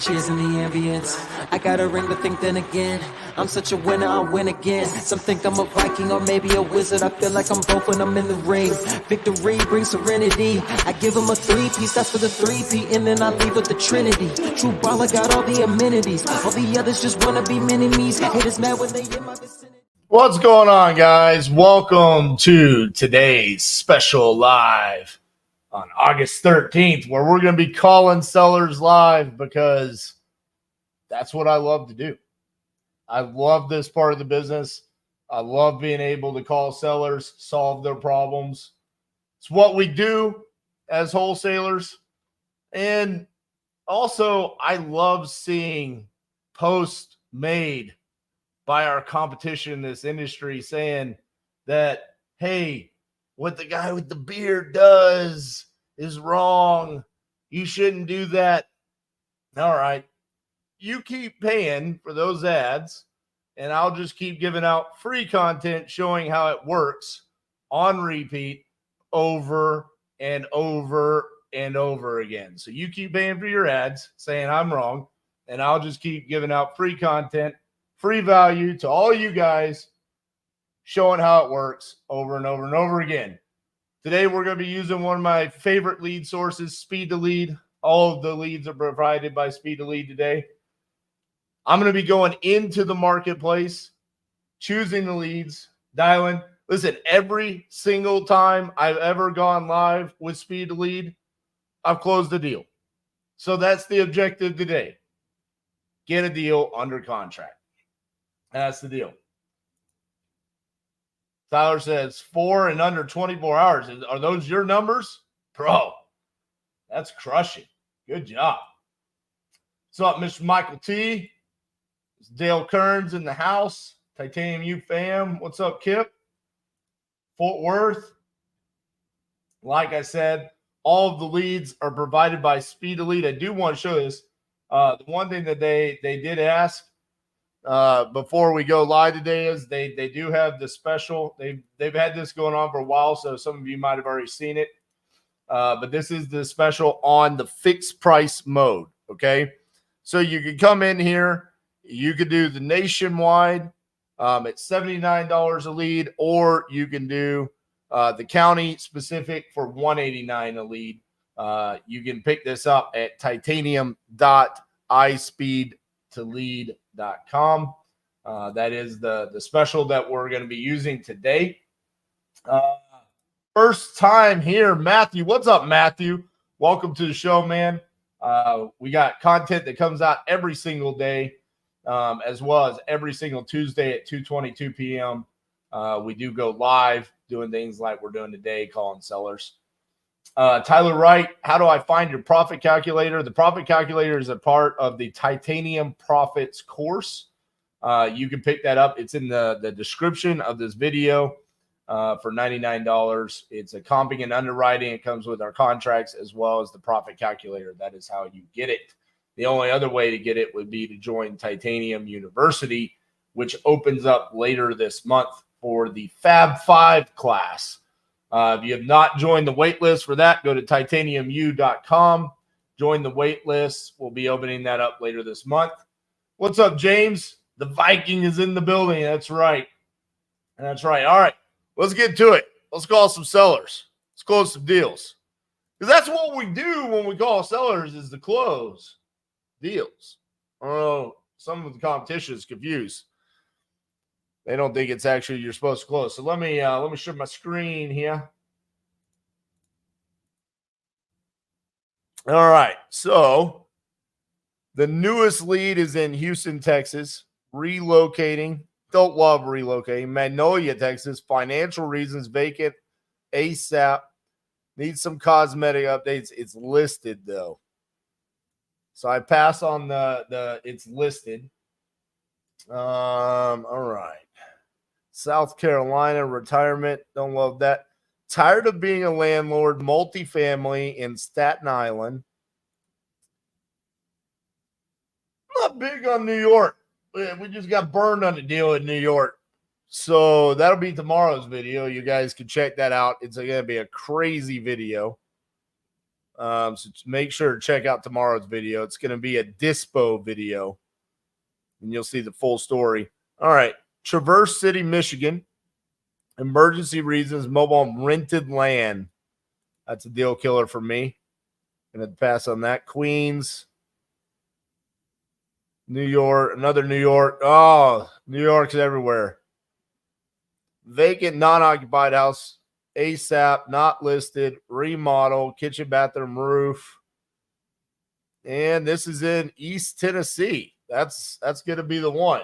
Cheers in the ambience. I got a ring to think then again. I'm such a winner, I'll win again. Some think I'm a Viking or maybe a wizard. I feel like I'm both when I'm in the ring. Victory brings serenity. I give them a three-piece, that's for the three-peat. And then I leave with the trinity. True baller got all the amenities. All the others just wanna be mini-me's. Haters mad when they in my vicinity. What's going on, guys? Welcome to today's special live on August 13th, where we're going to be calling sellers live because that's what I love to do. I love this part of the business. I love being able to call sellers, solve their problems. It's what we do as wholesalers. And also, I love seeing posts made by our competition in this industry saying that, hey, what the guy with the beard does is wrong. You shouldn't do that. All right. You keep paying for those ads, and I'll just keep giving out free content showing how it works on repeat over and over and over again. So you keep paying for your ads saying I'm wrong, and I'll just keep giving out free content, free value to all you guys, showing how it works over and over and over again. Today, we're going to be using one of my favorite lead sources, Speed to Lead. All of the leads are provided by Speed to Lead today. I'm going to be going into the marketplace, choosing the leads, dialing. Listen, every single time I've ever gone live with Speed to Lead, I've closed a deal. So that's the objective today. Get a deal under contract. That's the deal. Tyler says 4 and under 24 hours. Are those your numbers? Bro, that's crushing. Good job. What's up, Mr. Michael T? It's Dale Kearns in the house. Titanium U fam. What's up, Kip? Fort Worth. Like I said, all of the leads are provided by Speed to Lead. I do want to show this. The one thing that they did ask before we go live today is they do have the special. They've had this going on for a while, so some of you might have already seen it. But this is the special on the fixed price mode. Okay, so you can come in here, you could do the nationwide at $79 a lead, or you can do the county specific for $189 a lead. You can pick this up at titanium.ispeedtolead.com. That is the special that we're going to be using today. First time here, Matthew. What's up, Matthew? Welcome to the show, man. We got content that comes out every single day, as well as every single Tuesday at 2:22 p.m. We do go live doing things like we're doing today, calling sellers. Tyler Wright, how do I find your profit calculator? The profit calculator is a part of the Titanium Profits course. You can pick that up. It's in the description of this video for $99. It's a comping and underwriting. It comes with our contracts as well as the profit calculator. That is how you get it. The only other way to get it would be to join Titanium University, which opens up later this month for the Fab 5 class. If you have not joined the wait list for that, go to titaniumu.com. Join the wait list. We'll be opening that up later this month. What's up, James? The Viking is in the building. That's right. That's right. All right. Let's get to it. Let's call some sellers. Let's close some deals. Because that's what we do when we call sellers, is to close deals. I don't know. Some of the competition is confused. They don't think it's actually you're supposed to close. So let me share my screen here. All right. So the newest lead is in Houston, Texas, relocating. Don't love relocating. Magnolia, Texas, financial reasons, vacant, ASAP. Needs some cosmetic updates. It's listed though. So I pass on the it's listed. All right. South Carolina, retirement. Don't love that. Tired of being a landlord, multifamily in Staten Island. Not big on New York. We just got burned on a deal in New York. So that'll be tomorrow's video. You guys can check that out. It's going to be a crazy video. So make sure to check out tomorrow's video. It's going to be a dispo video, and you'll see the full story. All right. Traverse City, Michigan. Emergency reasons, mobile rented land. That's a deal killer for me. Going to pass on that. Queens, New York, another New York. Oh, New York's everywhere. Vacant, non-occupied house, ASAP, not listed, remodel, kitchen, bathroom, roof. And this is in East Tennessee. That's going to be the one.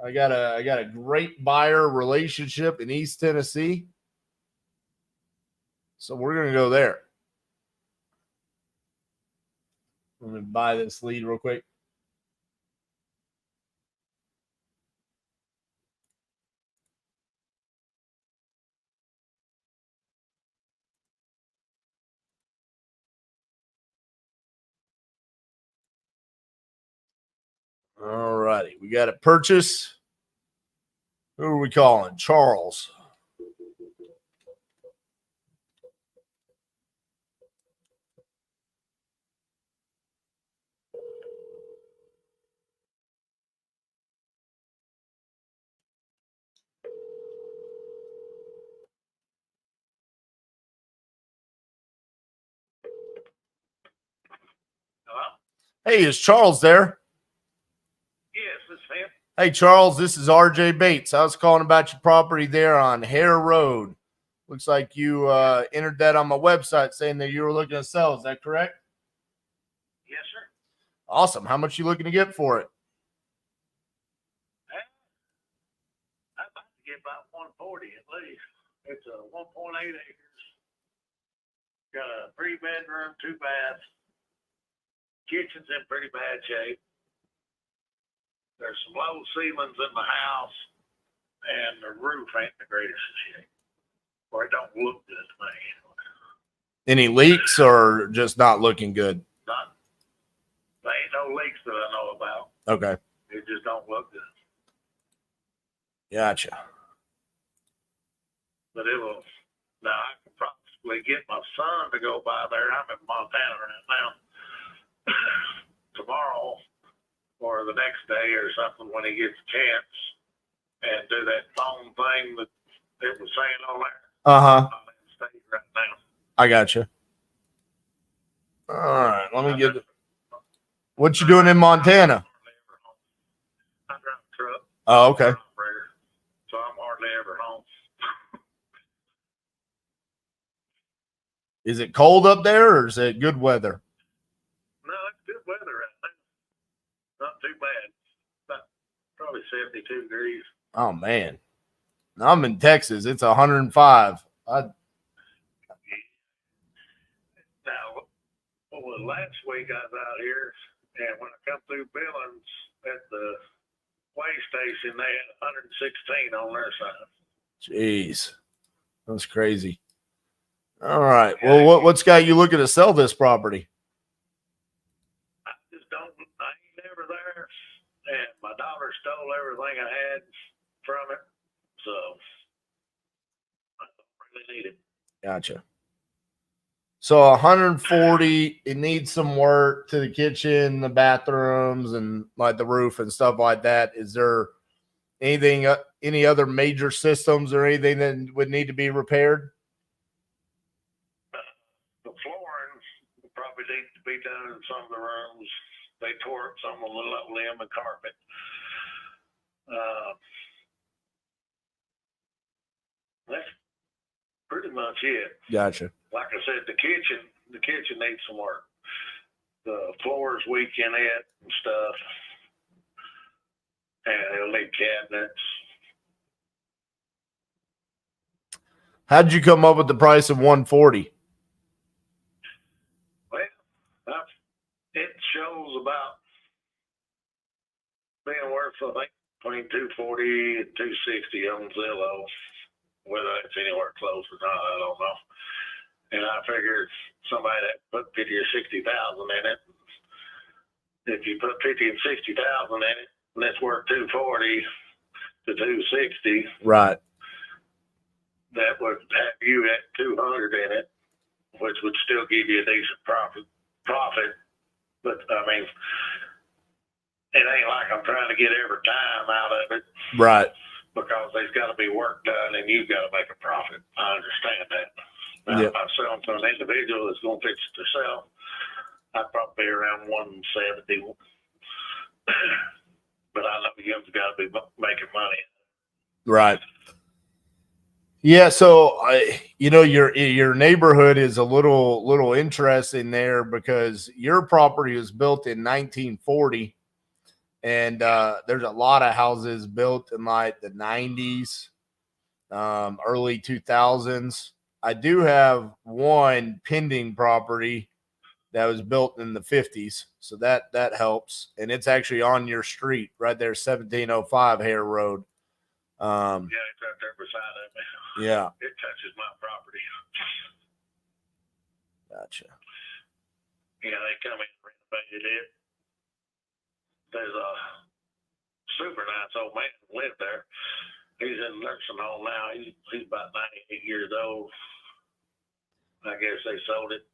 I got a great buyer relationship in East Tennessee. So we're going to go there. I'm going to buy this lead real quick. All righty. We got a purchase. Who are we calling? Charles. Hello? Hey, is Charles there? Yes, this is him. Hey, Charles, this is RJ Bates. I was calling about your property there on Hare Road. Looks like you entered that on my website saying that you were looking to sell. Is that correct? Yes, sir. Awesome. How much you looking to get for it? I'd like to get about 140 at least. It's a 1.8 acres. Got a 3-bedroom, 2 baths. Kitchen's in pretty bad shape. There's some low ceilings in the house, and the roof ain't the greatest of shape. Or it don't look good to me. Any leaks or just not looking good? There ain't no leaks that I know about. Okay. It just don't look good. Gotcha. But it will. Now I can probably get my son to go by there. I'm in Montana right now. Tomorrow or the next day or something when he gets a chance and do that phone thing that it was saying on there. Uh-huh. I'm in state right now. I gotcha. All right. Let me get it. What you doing in Montana? I drive a truck. Oh, okay. So I'm hardly ever home. Is it cold up there or is it good weather? No, it's good weather right now. Not too bad. About probably 72 degrees. Oh, man. I'm in Texas. It's 105. Now, well, last week I was out here, and when I come through Billings at the way station, they had 116 on their side. Jeez. That's crazy. All right. Well, what's got you looking to sell this property? I just don't, I ain't never there, and my daughter stole everything I had from it, so I don't really need it. Gotcha. So 140, it needs some work to the kitchen, the bathrooms, and like the roof and stuff like that. Is there anything, any other major systems or anything that would need to be repaired? The flooring probably needs to be done in some of the rooms. They tore up some of the linoleum and carpet. That's pretty much it. Gotcha. Like I said, the kitchen needs some work. The floor's weak in it and stuff. And it'll need cabinets. How'd you come up with the price of 140? Well, it shows about being worth, I think, between 240 and 260 on Zillow. Whether it's anywhere close or not, I don't know. And I figured somebody that put 50 or 60,000 in it. If you put 50 and 60,000 in it, and it's worth 240 to 260. Right. That would have you at 200 in it. which would still give you a decent profit. But I mean, it ain't like I'm trying to get every dime out of it. Right. Because there's got to be work done and you've got to make a profit. I understand that. Now, Yep. if I'm selling to an individual that's going to fix it themselves, I'd probably be around 170. But I know you've got to be making money. Right. Yeah. So your neighborhood is a little interesting there because your property was built in 1940, and there's a lot of houses built in like the 90s, early 2000s. I do have one pending property that was built in the 50s, so that helps, and it's actually on your street right there, 1705 Hare Road. Yeah, it's right there beside it. Yeah. It touches my property. Gotcha. Yeah, they come in and renovated it. There's a super nice old man who lived there. He's in the nursing home now. He's about 98 years old. I guess they sold it.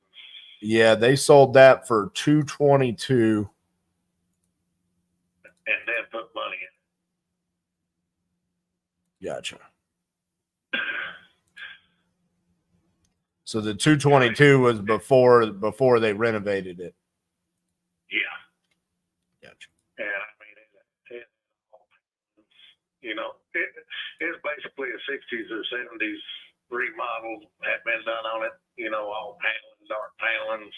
Yeah, they sold that for $222. And then put money in. Gotcha. So the 222 was before they renovated it. Yeah. Gotcha. And I mean, it's basically a 60s or 70s remodel had been done on it. All paneling, dark panelings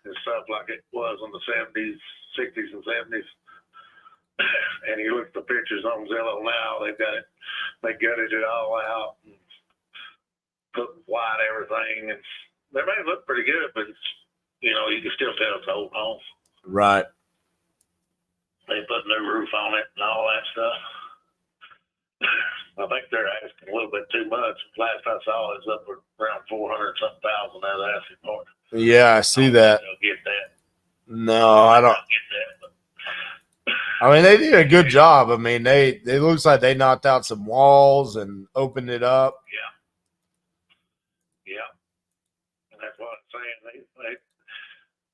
and stuff like it was in the 70s, 60s, and 70s. And you look at the pictures on Zillow now, they gutted it all out and put white everything, and they may look pretty good, but you can still tell it's old home. Right. They put new roof on it and all that stuff. I think they're asking a little bit too much. Last I saw, it's up around 400-something thousand. They're asking for it. Yeah, I see that. They'll get that. No, I don't. Get that. But I mean, they did a good job. I mean, it looks like they knocked out some walls and opened it up. yeah. And that's what I'm saying.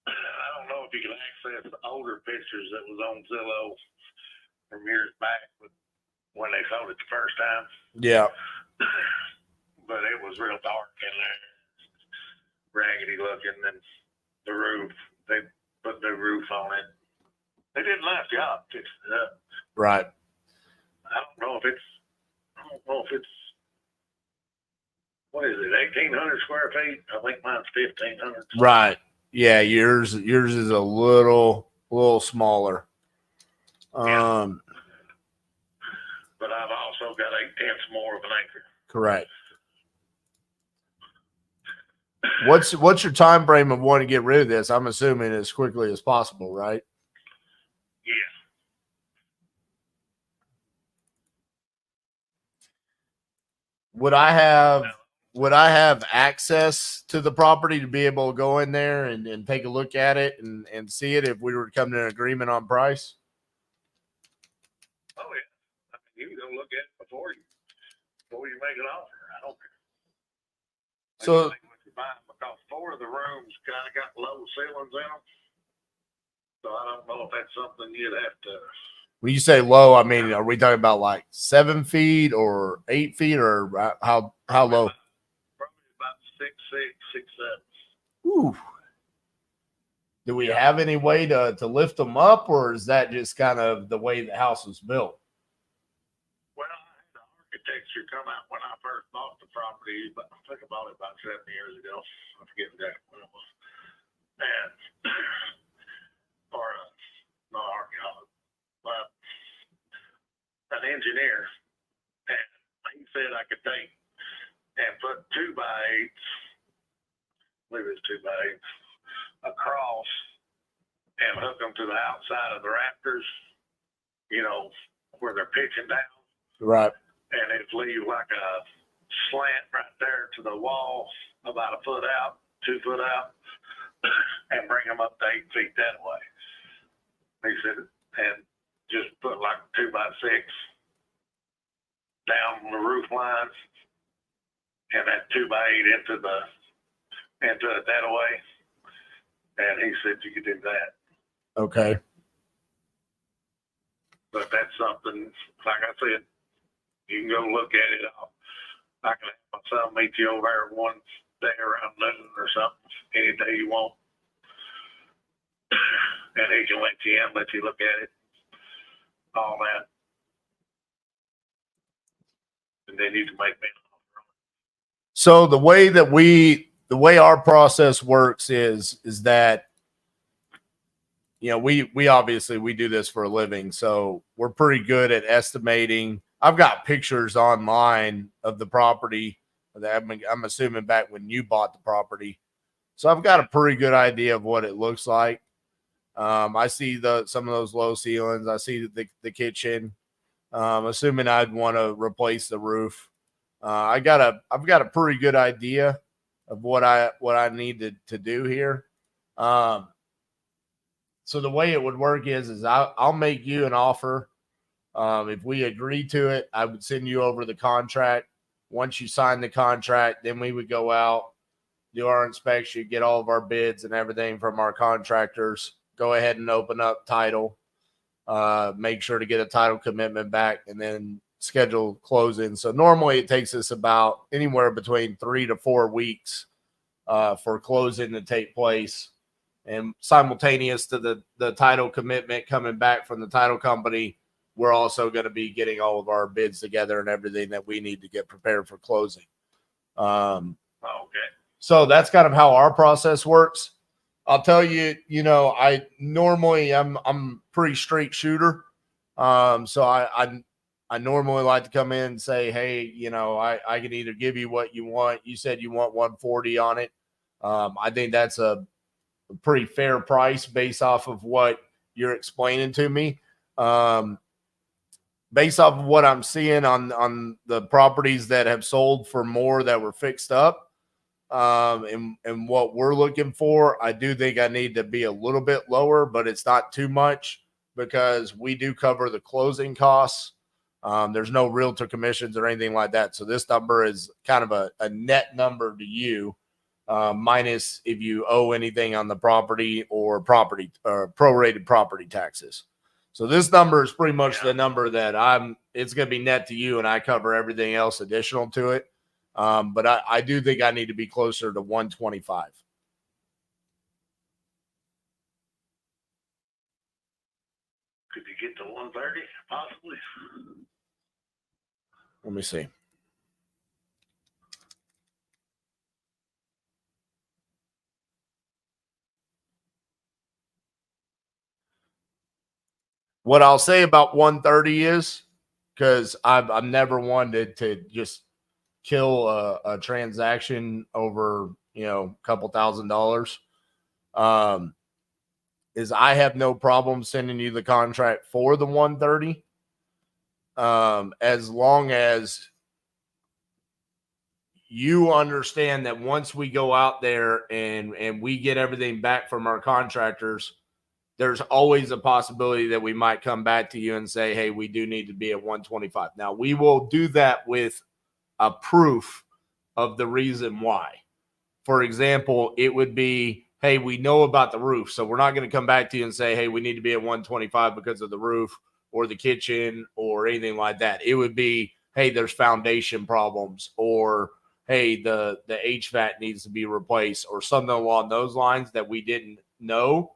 I don't know if you can access the older pictures that was on Zillow from years back, but when they sold it the first time. Yeah. But it was real dark in there, raggedy looking, and the roof, they put the roof on it. They did a nice job fixing it up. Right. I don't know if it's, what is it, 1,800 square feet? I think mine's 1,500. Right. Yeah, yours is a little smaller. Yeah. But I've also got 8/10 more of an acre. Correct. What's your time frame of wanting to get rid of this? I'm assuming as quickly as possible, right? Yeah. Would I have access to the property to be able to go in there and take a look at it and see it if we were to come to an agreement on price? Oh yeah. I mean, you can go look at it before you make an offer. I don't care. So Because 4 of the rooms kind of got low ceilings in them, so I don't know if that's something you'd have to. when you say low, I mean, are we talking about like 7 feet or 8 feet or how low? Probably about 6'6", 6'7". Ooh. Do we have any way to lift them up, or is that just kind of the way the house was built? Well, I had the architecture come out when I first bought the property, but I think I bought it about 7 years ago. I forget exactly when it was. And not archaeologist, but an engineer, and he said I could take and put 2x8s, I believe it's 2x8s, across and hook them to the outside of the rafters, where they're pitching down. Right. And it'd leave like a slant right there to the wall, about 1 foot out, 2 foot out, and bring them up to 8 feet that way. He said, and just put like 2x6 down the roof lines, and that 2x8 into the and took it that away. And he said you could do that. Okay. But that's something, like I said, you can go look at it. I can have my son meet you over there one day around noon or something, any day you want. And he can let you in, let you look at it, all that. And then you can make me an offer. So the way our process works is that, you know, we obviously we do this for a living, so we're pretty good at estimating. I've got pictures online of the property that I'm assuming back when you bought the property. So I've got a pretty good idea of what it looks like. I see some of those low ceilings. I see the kitchen. Assuming I'd want to replace the roof. I've got a pretty good idea of what I need to do here. So the way it would work is I'll make you an offer. If we agree to it, I would send you over the contract. Once you sign the contract, then we would go out, do our inspection, get all of our bids and everything from our contractors, go ahead and open up title, make sure to get a title commitment back, and then schedule closing. So normally it takes us about anywhere between 3 to 4 weeks for closing to take place. And simultaneous to the title commitment coming back from the title company, we're also going to be getting all of our bids together and everything that we need to get prepared for closing. Okay. So that's kind of how our process works. I'll tell you, you know, I'm pretty straight shooter. So I normally like to come in and say, hey, you know, I can either give you what you want. You said you want 140 on it. I think that's a pretty fair price based off of what you're explaining to me. Based off of what I'm seeing on the properties that have sold for more that were fixed up, and what we're looking for, I do think I need to be a little bit lower, but it's not too much because we do cover the closing costs. There's no realtor commissions or anything like that. So this number is kind of a net number to you, minus if you owe anything on the property or prorated property taxes. So this number is pretty much the number that it's going to be net to you, and I cover everything else additional to it. But I do think I need to be closer to 125. Could you get to 130 possibly? Let me see. What I'll say about 130 is, because I've never wanted to just kill a transaction over, you know, a couple $1,000s, is I have no problem sending you the contract for the 130, as long as you understand that once we go out there and we get everything back from our contractors, there's always a possibility that we might come back to you and say, hey, we do need to be at 125. Now, we will do that with a proof of the reason why. For example, it would be, hey, we know about the roof, so we're not going to come back to you and say, hey, we need to be at 125 because of the roof or the kitchen or anything like that. It would be, hey, there's foundation problems, or hey, the HVAC needs to be replaced, or something along those lines that we didn't know.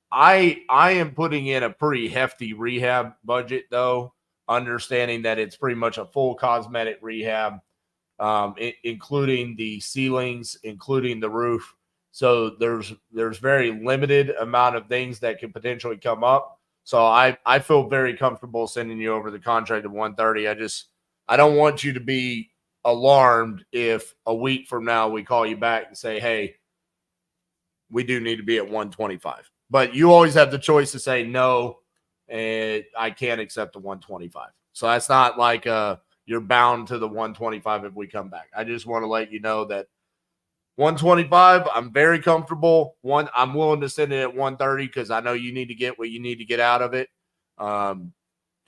I am putting in a pretty hefty rehab budget, though, understanding that it's pretty much a full cosmetic rehab, including the ceilings, including the roof. So there's very limited amount of things that could potentially come up. So I feel very comfortable sending you over the contract at 130. I don't want you to be alarmed if a week from now we call you back and say, hey, we do need to be at 125. But you always have the choice to say no, and I can't accept the 125. So that's not like you're bound to the 125 if we come back. I just want to let you know that 125, I'm very comfortable. I'm willing to send it at 130 because I know you need to get what you need to get out of it.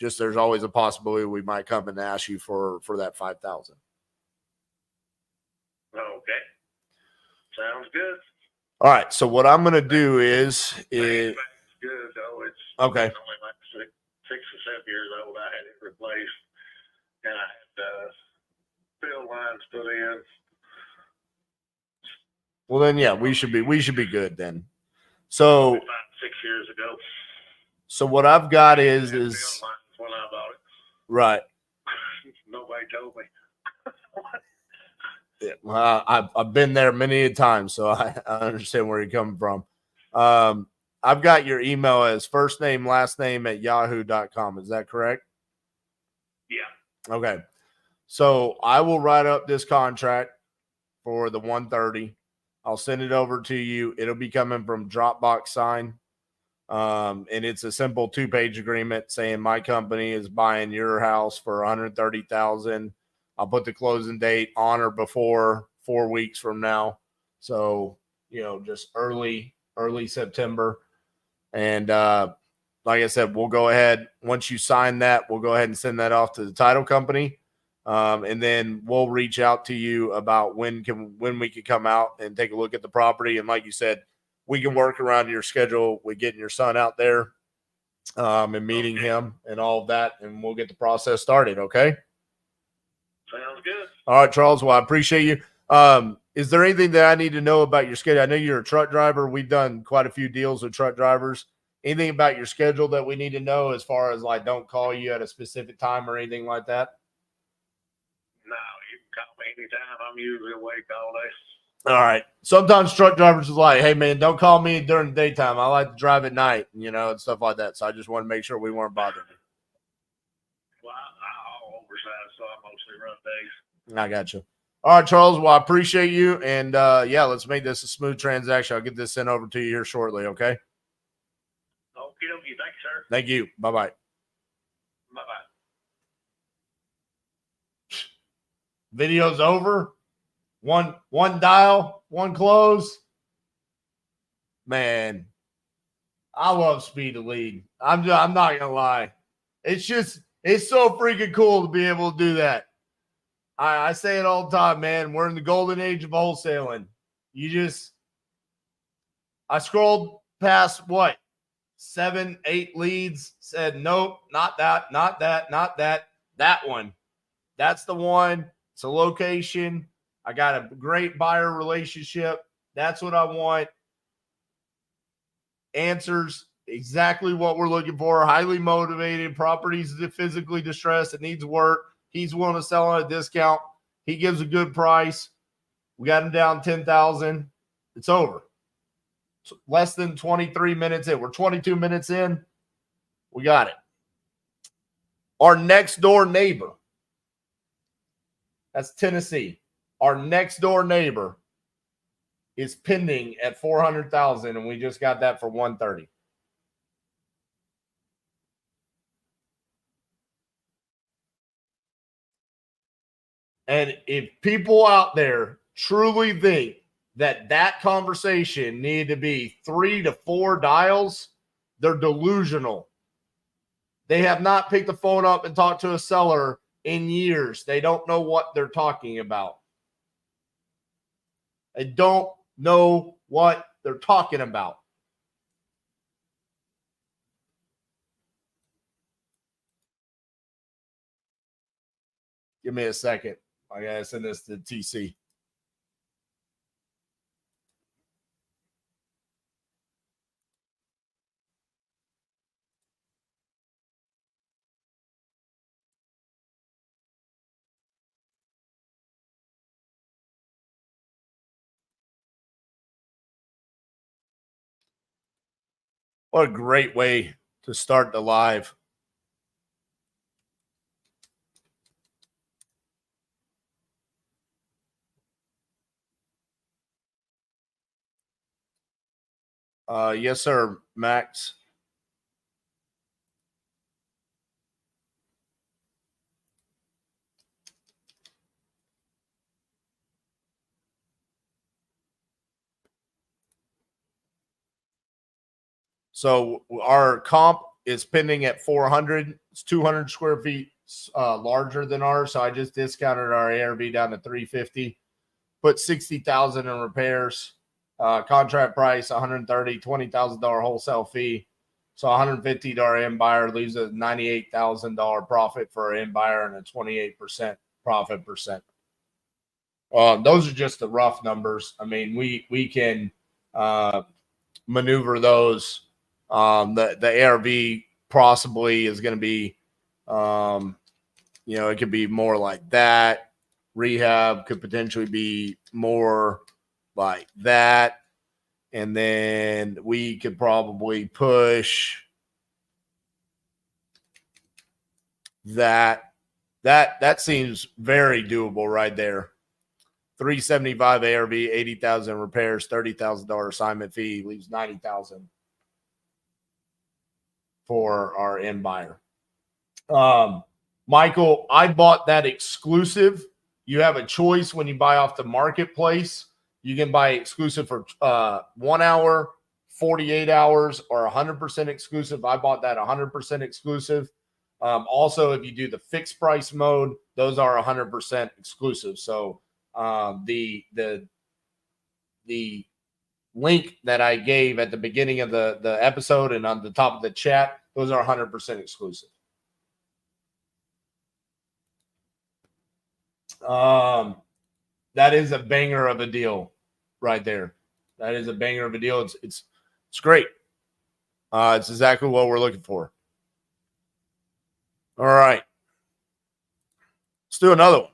Just there's always a possibility we might come and ask you for that 5,000. Okay. Sounds good. All right. So what I'm going to do is It's good though. It's okay. only like 6 or 7 years old. I had it replaced, and I had fill lines put in. Well, then, yeah, we should be good then. So 5, 6 years ago. So what I've got is Fill lines when I bought it. right. Nobody told me. Yeah, well, I've been there many a time, so I understand where you're coming from. I've got your email as first name, last name at yahoo.com. Is that correct? Yeah. Okay. So I will write up this contract for the 130. I'll send it over to you. It'll be coming from Dropbox Sign. And it's a simple 2-page agreement saying my company is buying your house for $130,000. I'll put the closing date on or before 4 weeks from now. So, just early September. And like I said, we'll go ahead. Once you sign that, we'll go ahead and send that off to the title company. And then we'll reach out to you about when we can come out and take a look at the property. And like you said, we can work around your schedule with getting your son out there and meeting him and all of that, and we'll get the process started, okay? Sounds good. All right, Charles. Well, I appreciate you. Is there anything that I need to know about your schedule? I know you're a truck driver. We've done quite a few deals with truck drivers. Anything about your schedule that we need to know as far as, like, don't call you at a specific time or anything like that? No, you can call me anytime. I'm usually awake all day. All right. Sometimes truck drivers is like, hey, man, don't call me during the daytime. I like to drive at night, and stuff like that. So I just want to make sure we weren't bothering you. Well, I'm oversized, so I mostly run days. I got you. All right, Charles. Well, I appreciate you. And, yeah, let's make this a smooth transaction. I'll get this sent over to you here shortly, okay? Okie dokie. Thanks, sir. Thank you. Bye-bye. Bye-bye. Video's over. One dial, one close. Man, I love speed to lead. I'm not gonna lie. It's so freaking cool to be able to do that. I say it all the time, man. We're in the golden age of wholesaling. I scrolled past 7, 8 leads, said, nope, not that, not that, not that. That one. That's the one. It's a location. I got a great buyer relationship. That's what I want. Answers exactly what we're looking for. Highly motivated. Properties physically distressed. It needs work. He's willing to sell on a discount. He gives a good price. We got him down $10,000. It's over. It's less than 23 minutes in. We're 22 minutes in. We got it. Our next door neighbor. That's Tennessee. Our next door neighbor is pending at $400,000, and we just got that for $130,000. And if people out there truly think that conversation needed to be 3 to 4 dials, they're delusional. They have not picked the phone up and talked to a seller in years. They don't know what they're talking about. They don't know what they're talking about. Give me a second. I gotta send this to TC. What a great way to start the live. Yes, sir, Max. So our comp is pending at 400. It's 200 square feet larger than ours. So I just discounted our ARV down to 350. put 60,000 in repairs. Contract price 130, $20,000 wholesale fee. So $150 end buyer leaves a $98,000 profit for an end buyer and a 28% profit percent. Those are just the rough numbers. I mean, we can maneuver those. The ARV possibly is going to be, it could be more like that. Rehab could potentially be more like that. And then we could probably push that. That seems very doable right there. 375 ARV, 80,000 repairs, $30,000 assignment fee, leaves 90,000 for our end buyer. Michael, I bought that exclusive. You have a choice when you buy off the marketplace. You can buy exclusive for 1 hour, 48 hours, or 100% exclusive. I bought that 100% exclusive. Also, if you do the fixed price mode, those are 100% exclusive. So the link that I gave at the beginning of the episode and on the top of the chat, those are 100% exclusive. That is a banger of a deal right there. That is a banger of a deal. It's great. It's exactly what we're looking for. All right. Let's do another one.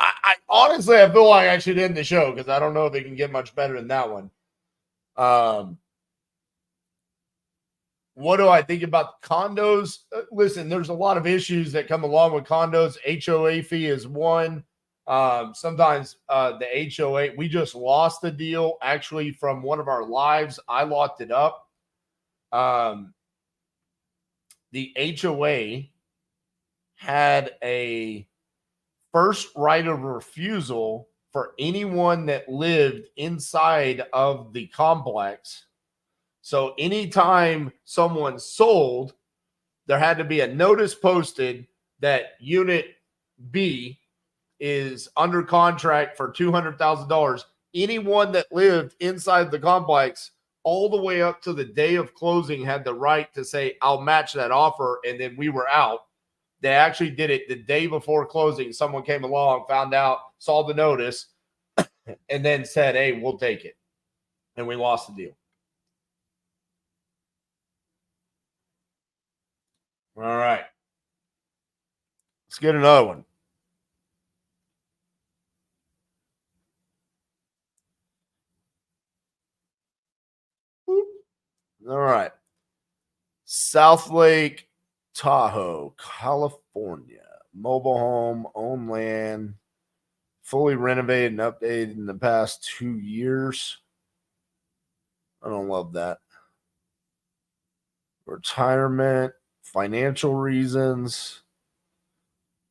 I honestly, I feel like I should end the show because I don't know if it can get much better than that one. What do I think about condos? Listen, there's a lot of issues that come along with condos. HOA fee is one. Sometimes the HOA, we just lost the deal actually from one of our lives. I locked it up. The HOA had a first right of refusal for anyone that lived inside of the complex. So anytime someone sold, there had to be a notice posted that unit B is under contract for $200,000. Anyone that lived inside the complex all the way up to the day of closing had the right to say, I'll match that offer. And then we were out. They actually did it the day before closing. Someone came along, found out, saw the notice, and then said, hey, we'll take it. And we lost the deal. All right. Let's get another one. All right. South Lake Tahoe, California. Mobile home, own land, fully renovated and updated in the past 2 years. I don't love that. Retirement, financial reasons.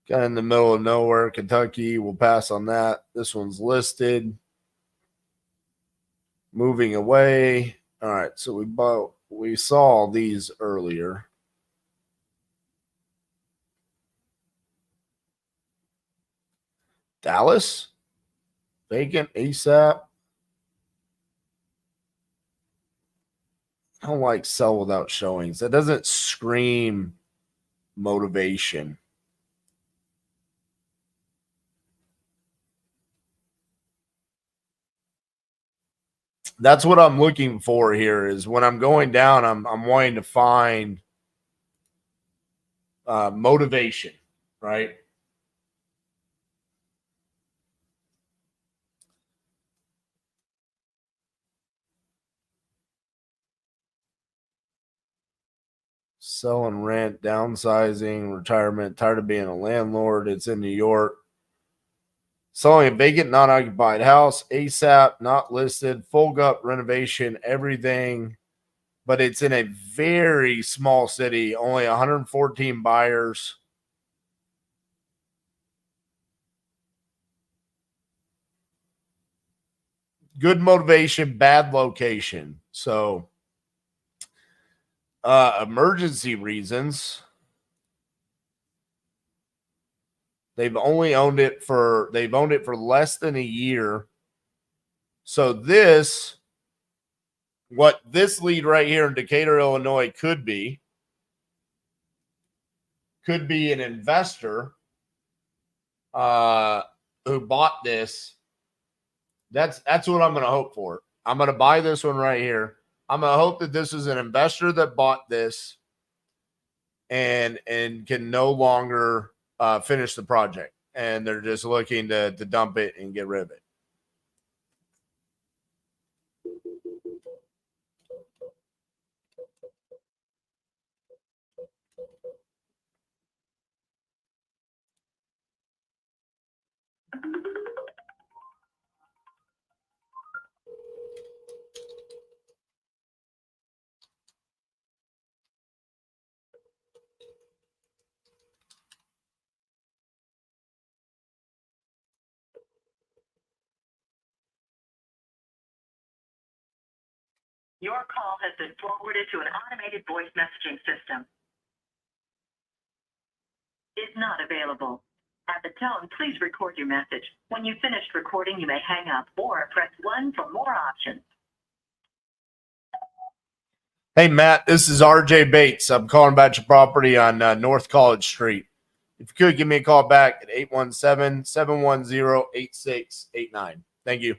Got in the middle of nowhere, Kentucky. We'll pass on that. This one's listed. Moving away. All right, so we saw these earlier. Dallas, vacant ASAP. I don't like sell without showings. That doesn't scream motivation. That's what I'm looking for here is when I'm going down, I'm wanting to find motivation, right? Sell and rent, downsizing, retirement, tired of being a landlord. It's in New York. Selling a vacant, non-occupied house, ASAP, not listed, full gut renovation, everything. But it's in a very small city, only 114 buyers. Good motivation, bad location. So, emergency reasons. They've owned it for less than a year. So what this lead right here in Decatur, Illinois could be an investor who bought this. That's what I'm going to hope for. I'm going to buy this one right here. I'm going to hope that this is an investor that bought this and can no longer finish the project, and they're just looking to dump it and get rid of it. Your call has been forwarded to an automated voice messaging system. Is not available. At the tone, please record your message. When you've finished recording, you may hang up or press 1 for more options. Hey, Matt, this is RJ Bates. I'm calling about your property on North College Street. If you could, give me a call back at 817-710-8689. Thank you.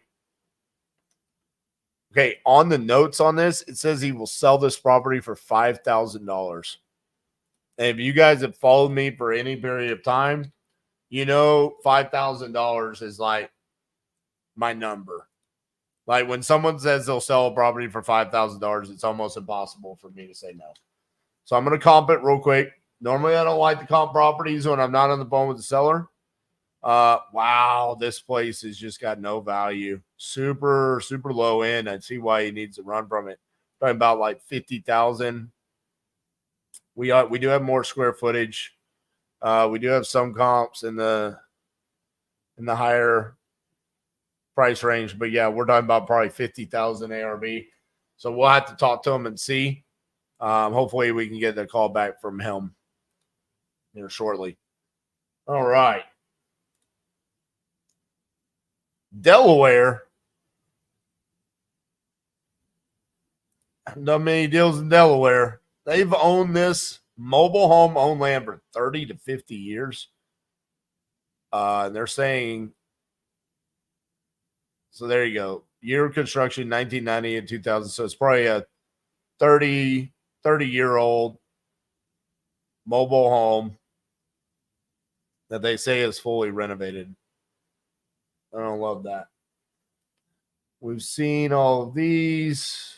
Okay, on the notes on this, it says he will sell this property for $5,000. And if you guys have followed me for any period of time, you know $5,000 is like my number. Like when someone says they'll sell a property for $5,000, it's almost impossible for me to say no. So I'm going to comp it real quick. Normally, I don't like to comp properties when I'm not on the phone with the seller. Wow, this place has just got no value. Super, super low end. I see why he needs to run from it. Talking about like 50,000. We do have more square footage. We do have some comps in the higher price range, but yeah, we're talking about probably 50,000 ARV. So we'll have to talk to him and see. Hopefully we can get a call back from him here shortly. All right. Delaware. I've done many deals in Delaware. They've owned this mobile home owned land for 30 to 50 years. And they're saying, so there you go. Year of construction, 1990 and 2000. So it's probably a 30-year-old mobile home that they say is fully renovated. I don't love that. We've seen all of these.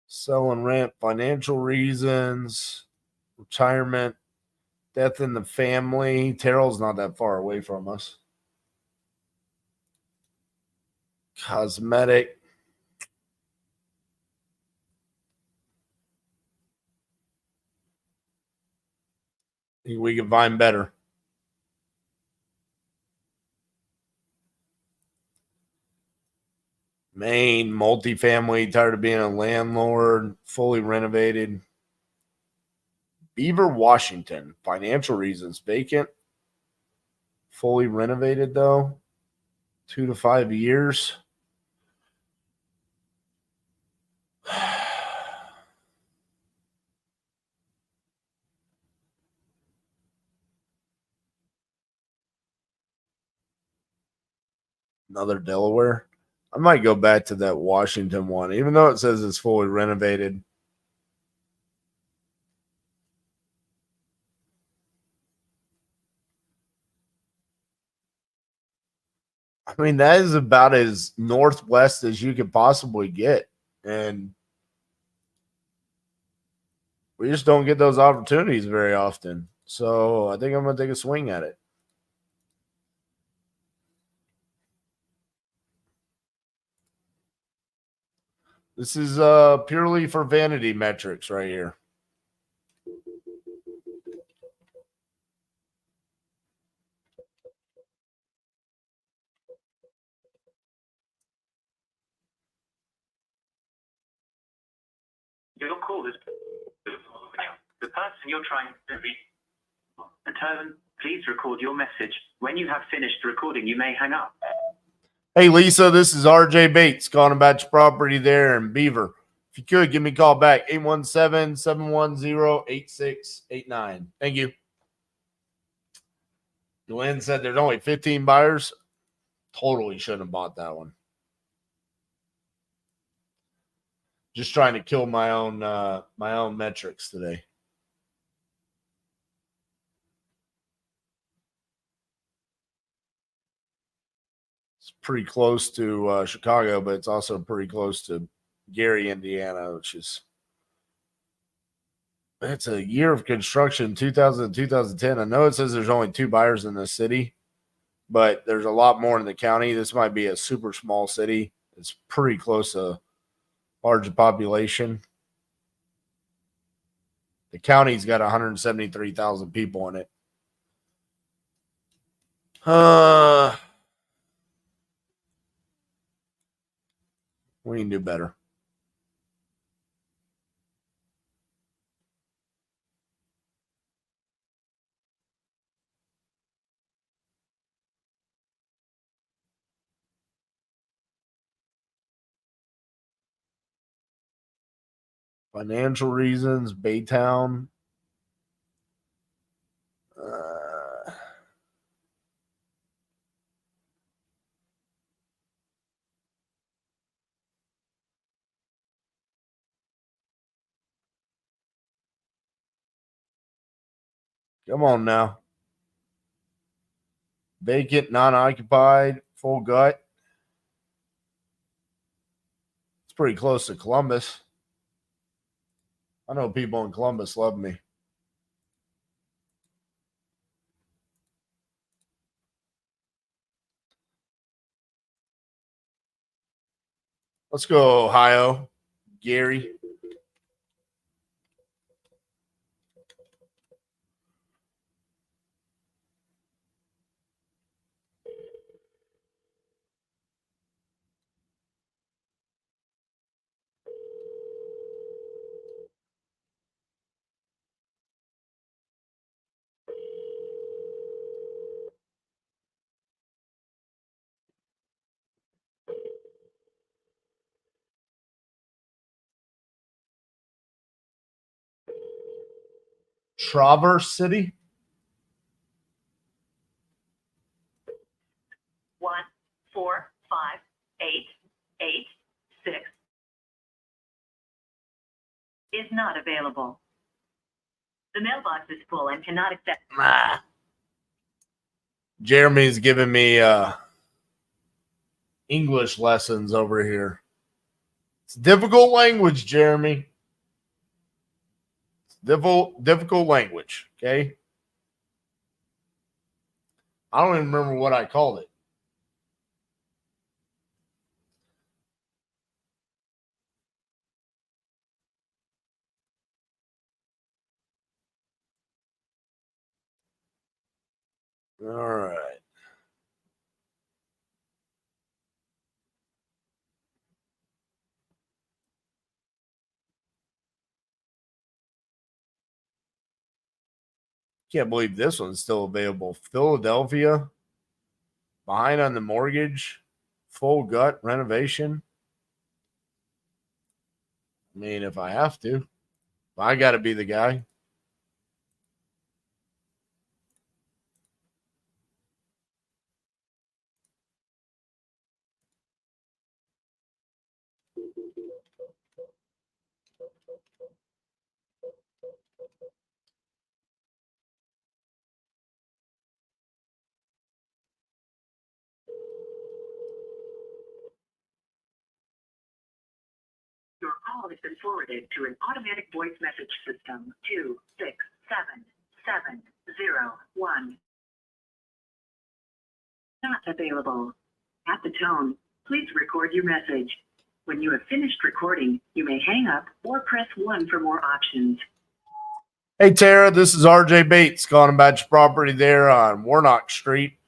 Sell and rent, financial reasons, retirement, death in the family. Terrell's not that far away from us. Cosmetic. I think we can find better. Maine, multifamily, tired of being a landlord, fully renovated. Beaver, Washington, financial reasons, vacant, fully renovated though, 2 to 5 years. Another Delaware. I might go back to that Washington one, even though it says it's fully renovated. I mean, that is about as northwest as you could possibly get. And we just don't get those opportunities very often. So I think I'm going to take a swing at it. This is purely for vanity metrics right here. Your call is the person you're trying to reach. At tone, please record your message. When you have finished recording, you may hang up. Hey, Lisa, this is RJ Bates calling about your property there in Beaver. If you could, give me a call back, 817-710-8689. Thank you. Glenn said there's only 15 buyers. Totally shouldn't have bought that one. Just trying to kill my own metrics today. It's pretty close to Chicago, but it's also pretty close to Gary, Indiana, which is it's a year of construction, 2000 2010. I know it says there's only 2 buyers in the city, but there's a lot more in the county. This might be a super small city. It's pretty close to large population. The county's got 173,000 people in it. We can do better. Financial reasons, Baytown. Come on now. Vacant, non-occupied, full gut. It's pretty close to Columbus. I know people in Columbus love me. Let's go Ohio. Gary. Traverse City. 1 4 5 8 8 6 is not available. The mailbox is full and cannot accept. Jeremy's giving me English lessons over here. It's difficult language, Jeremy. It's difficult language, okay? I don't even remember what I called it. All right. Can't believe this one's still available. Philadelphia, behind on the mortgage, full gut renovation. I mean, if I have to, I got to be the guy. Your call has been forwarded to an automatic voice message system. 267701. Not available. At the tone, please record your message. When you have finished recording, you may hang up or press 1 for more options. Hey, Tara, this is RJ Bates calling about your property there on Warnock Street.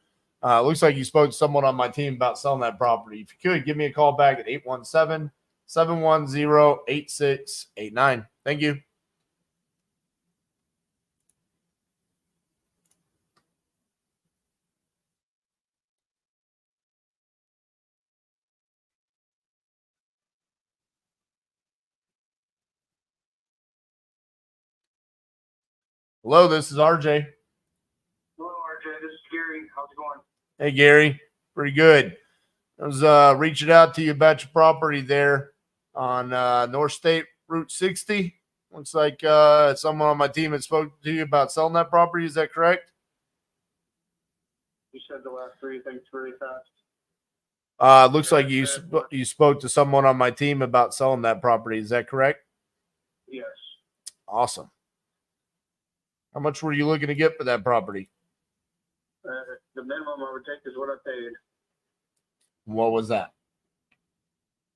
Looks like you spoke to someone on my team about selling that property. If you could, give me a call back at 710-8689. Thank you. Hello, this is RJ. Hello, RJ. This is Gary. How's it going? Hey, Gary. Pretty good. I was reaching out to you about your property there on North State Route 60. Looks like someone on my team had spoken to you about selling that property. Is that correct? You said the last three things very fast. Looks like you spoke to someone on my team about selling that property. Is that correct? Yes. Awesome. How much were you looking to get for that property? The minimum I would take is what I paid. What was that?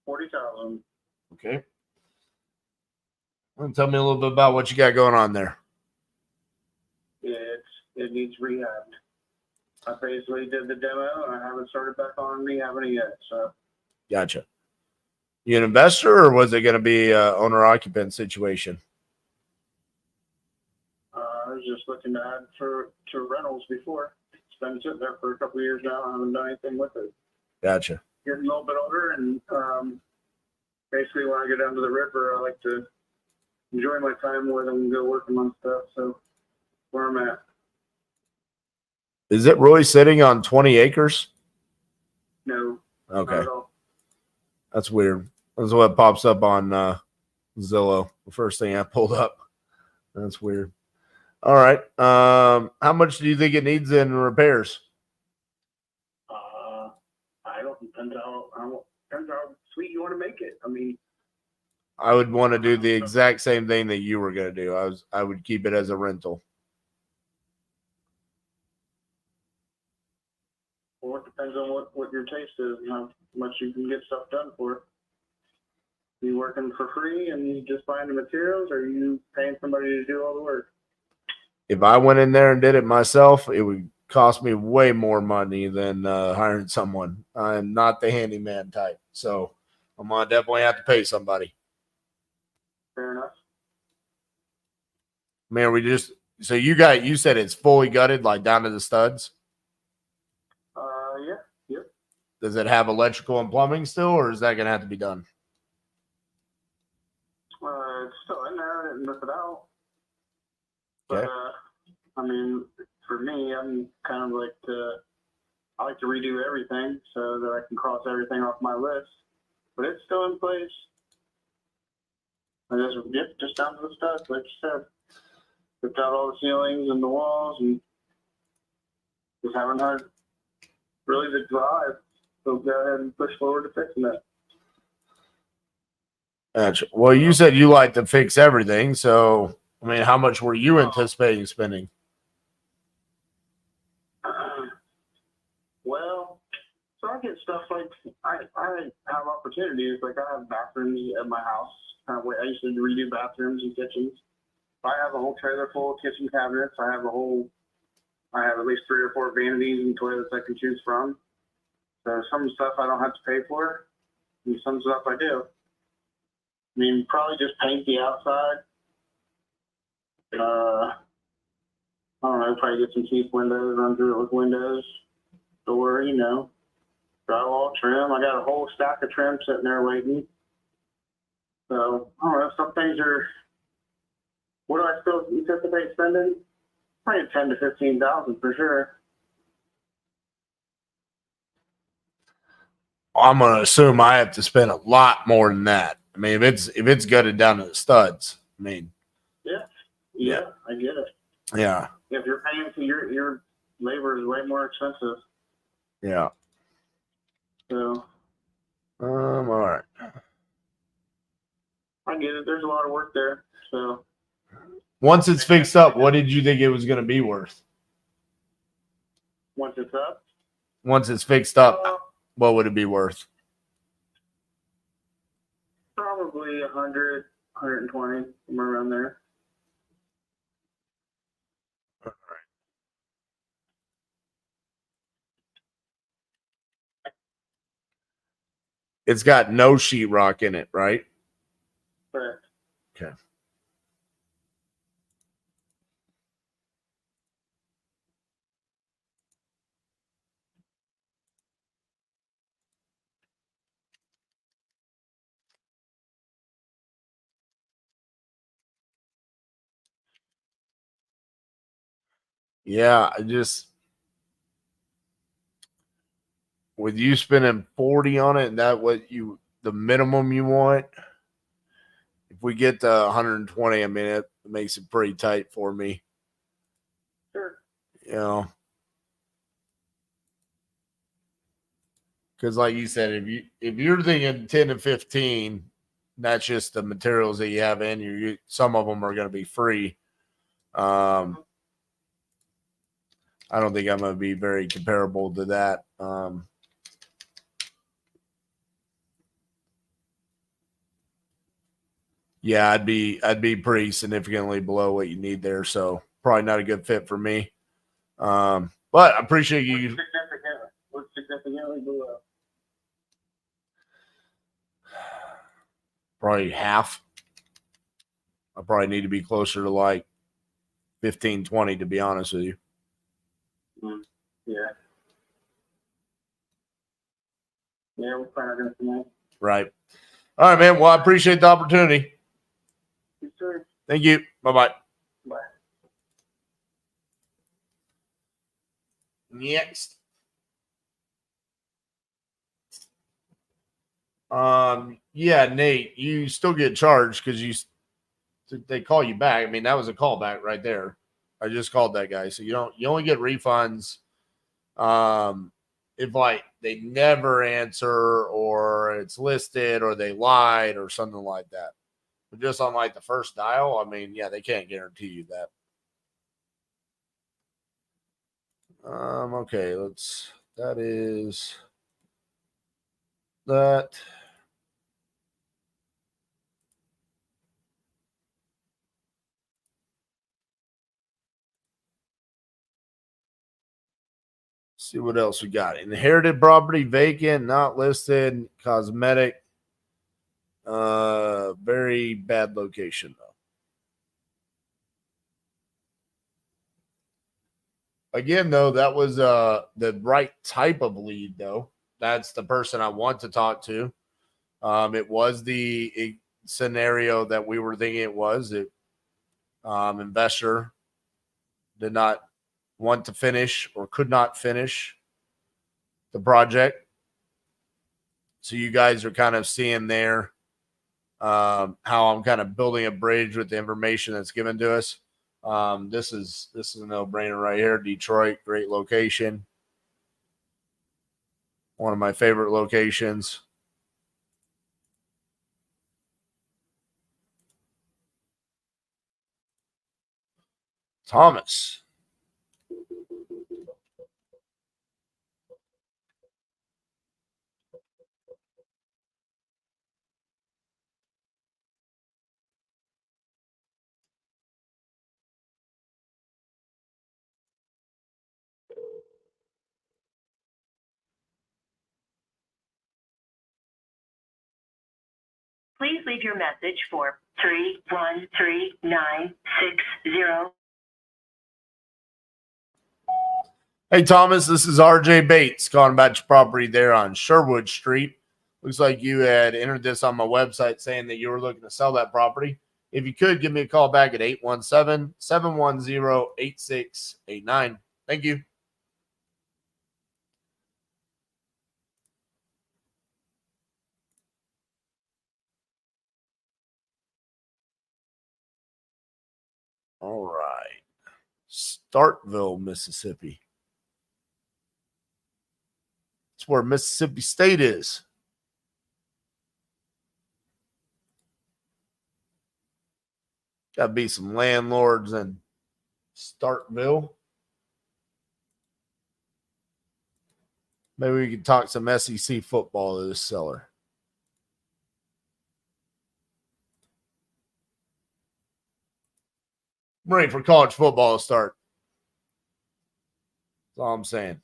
$40,000. Okay. Well, tell me a little bit about what you got going on there. It needs rehabbed. I basically did the demo and I haven't started back on rehabbing it yet. So. Gotcha. You an investor or was it going to be a owner-occupant situation? I was just looking to add to rentals before. It's been sitting there for a couple of years now. I haven't done anything with it. Gotcha. Getting a little bit older, and basically when I get down to the river, I like to enjoy my time more than go working on stuff. So where I'm at. Is it really sitting on 20 acres? No. Okay. Not at all. That's weird. That's what pops up on Zillow. The first thing I pulled up. That's weird. All right. How much do you think it needs in repairs? I don't depends how sweet you want to make it. I mean, I would want to do the exact same thing that you were going to do. I would keep it as a rental. well, it depends on what your taste is and how much you can get stuff done for. You working for free and you just buying the materials, or are you paying somebody to do all the work? If I went in there and did it myself, it would cost me way more money than hiring someone. I'm not the handyman type, so I'm gonna definitely have to pay somebody. Fair enough. Man, you said it's fully gutted, like down to the studs. Yeah, yep. Does it have electrical and plumbing still, or is that gonna have to be done? It's still in there. I didn't rip it out. Okay. But I mean, for me, I'm kind of I like to redo everything so that I can cross everything off my list. But it's still in place. I just down to the studs, like you said. Ripped out all the ceilings and the walls, and just haven't had really the drive. So go ahead and push forward to fixing it. Gotcha. Well, you said you like to fix everything, so I mean, how much were you anticipating spending? Well, so I get stuff like I have opportunities. Like I have bathrooms at my house. I used to redo bathrooms and kitchens. I have a whole trailer full of kitchen cabinets. I have at least 3 or 4 vanities and toilets I can choose from. So some stuff I don't have to pay for, and some stuff I do. I mean, probably just paint the outside. I don't know, probably get some cheap windows, run through it with windows, door, drywall, trim. I got a whole stack of trim sitting there waiting. So, I don't know, some things are, what do I still anticipate spending? Probably 10 to 15,000 for sure. I'm gonna assume I have to spend a lot more than that. I mean, if it's gutted down to the studs, I mean, Yeah, I get it. yeah, If you're paying for your labor is way more expensive. yeah. So, All right. I get it. There's a lot of work there. So, Once it's fixed up, what did you think it was gonna be worth? once it's up, Once it's fixed up, what would it be worth? probably 100, 120, somewhere around there. It's got no sheetrock in it, right? Correct. Okay. Yeah, I just with you spending 40 on it, and that what you the minimum you want. If we get to 120, I mean it makes it pretty tight for me. Sure. You know. Because like you said, if you're thinking 10 to 15, that's just the materials that you have in you. Some of them are going to be free. I don't think I'm going to be very comparable to that. Yeah, I'd be pretty significantly below what you need there, so probably not a good fit for me. But I appreciate you. What's significantly below? Probably half. I probably need to be closer to like 15, 20, to be honest with you. Yeah. Yeah, we're probably going to come out. Right. All right, man. Well, I appreciate the opportunity. Yes, sir. Thank you. Bye-bye. Bye. Next. Yeah, Nate, you still get charged because they call you back. I mean, that was a callback right there. I just called that guy. So you only get refunds if like they never answer or it's listed or they lied or something like that. But just on like the first dial, I mean, yeah, they can't guarantee you that. Okay, that is that. See what else we got. Inherited property, vacant, not listed, cosmetic. Very bad location though. Again, though, that was the right type of lead, though. That's the person I want to talk to. It was the scenario that we were thinking it was. Investor did not want to finish or could not finish the project. So you guys are kind of seeing there how I'm kind of building a bridge with the information that's given to us. This is a no-brainer right here. Detroit, great location. One of my favorite locations. Thomas. Please leave your message for 313960. Hey, Thomas, this is RJ Bates calling about your property there on Sherwood Street. Looks like you had entered this on my website saying that you were looking to sell that property. If you could, give me a call back at 817-710-8689. Thank you. All right. Starkville, Mississippi. It's where Mississippi State is. Got to be some landlords in Starkville. Maybe we could talk some SEC football to this seller. I'm ready for college football to start. That's all I'm saying.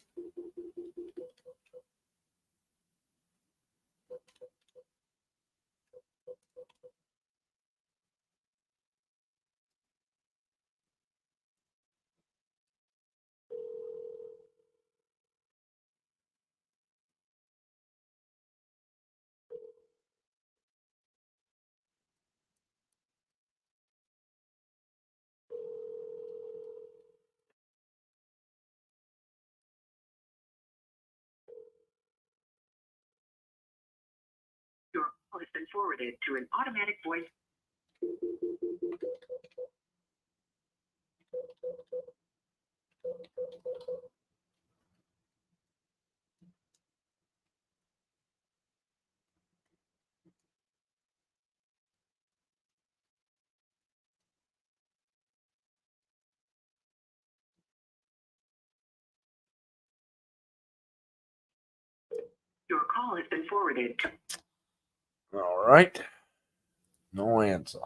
forwarded to an automatic voice. Your call has been forwarded to. All right. No answer.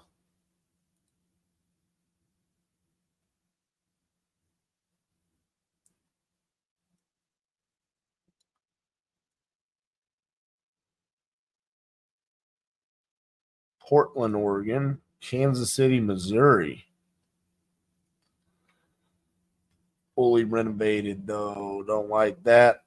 Portland, Oregon. Kansas City, Missouri. Fully renovated, though. Don't like that.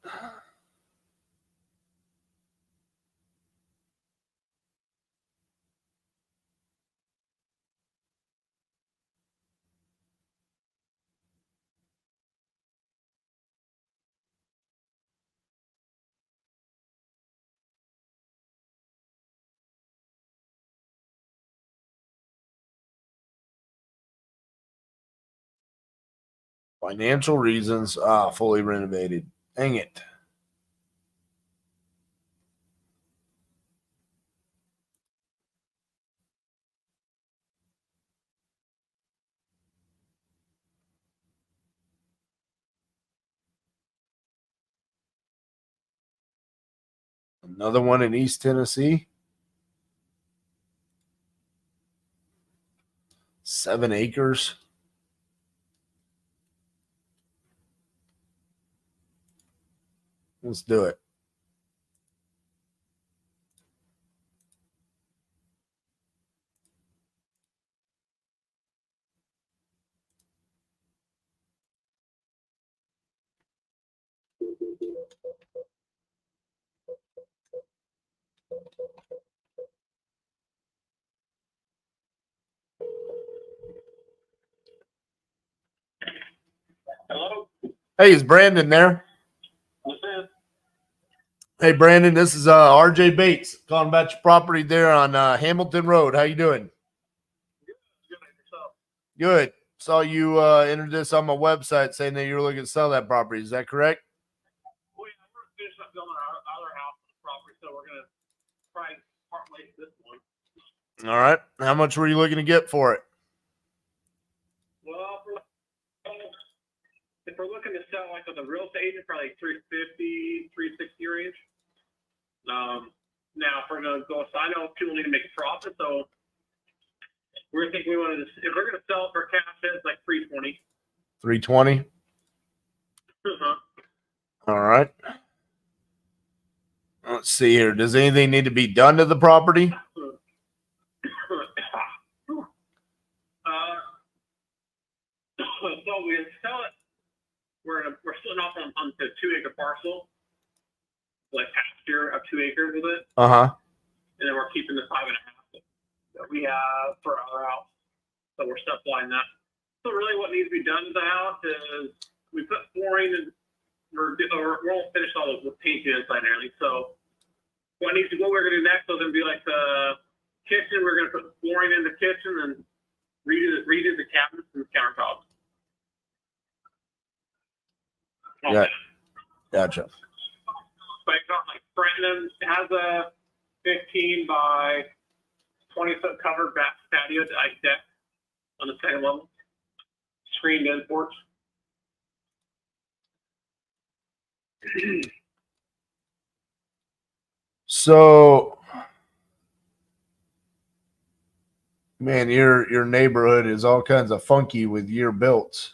Financial reasons. Fully renovated. Dang it. Another one in East Tennessee. 7 acres. Let's do it. Hello? Hey, is Brandon there? What's this? Hey, Brandon, this is RJ Bates calling about your property there on Hamilton Road. How you doing? Good at yourself. Good. Saw you entered this on my website saying that you were looking to sell that property. Is that correct? Well, yeah, we're going to finish up building our other house on the property, so we're going to try and part ways this one. All right. How much were you looking to get for it? Well, if we're looking to sell like with a real estate agent, probably like 350, 360 range. Now if we're gonna go, so I know people need to make a profit, so we're thinking if we're gonna sell it for cash, it's like 320. 320. All right. Let's see here. Does anything need to be done to the property? So we sell it. We're splitting off on the 2 acre parcel, like pasture of 2 acres with it, Uh-huh. and then we're keeping the 5.5 that we have for our house. So we're supplying that. So really, what needs to be done to the house is we put flooring and we're won't finish all the paint inside and everything. So what we're gonna do next is gonna be like the kitchen. We're gonna put flooring in the kitchen and redo the cabinets and the countertops. Yeah. Gotcha. But it's not like Brandon has a 15 by 20-foot covered back patio deck on the second level, screened in porch. So, man, your neighborhood is all kinds of funky with year built.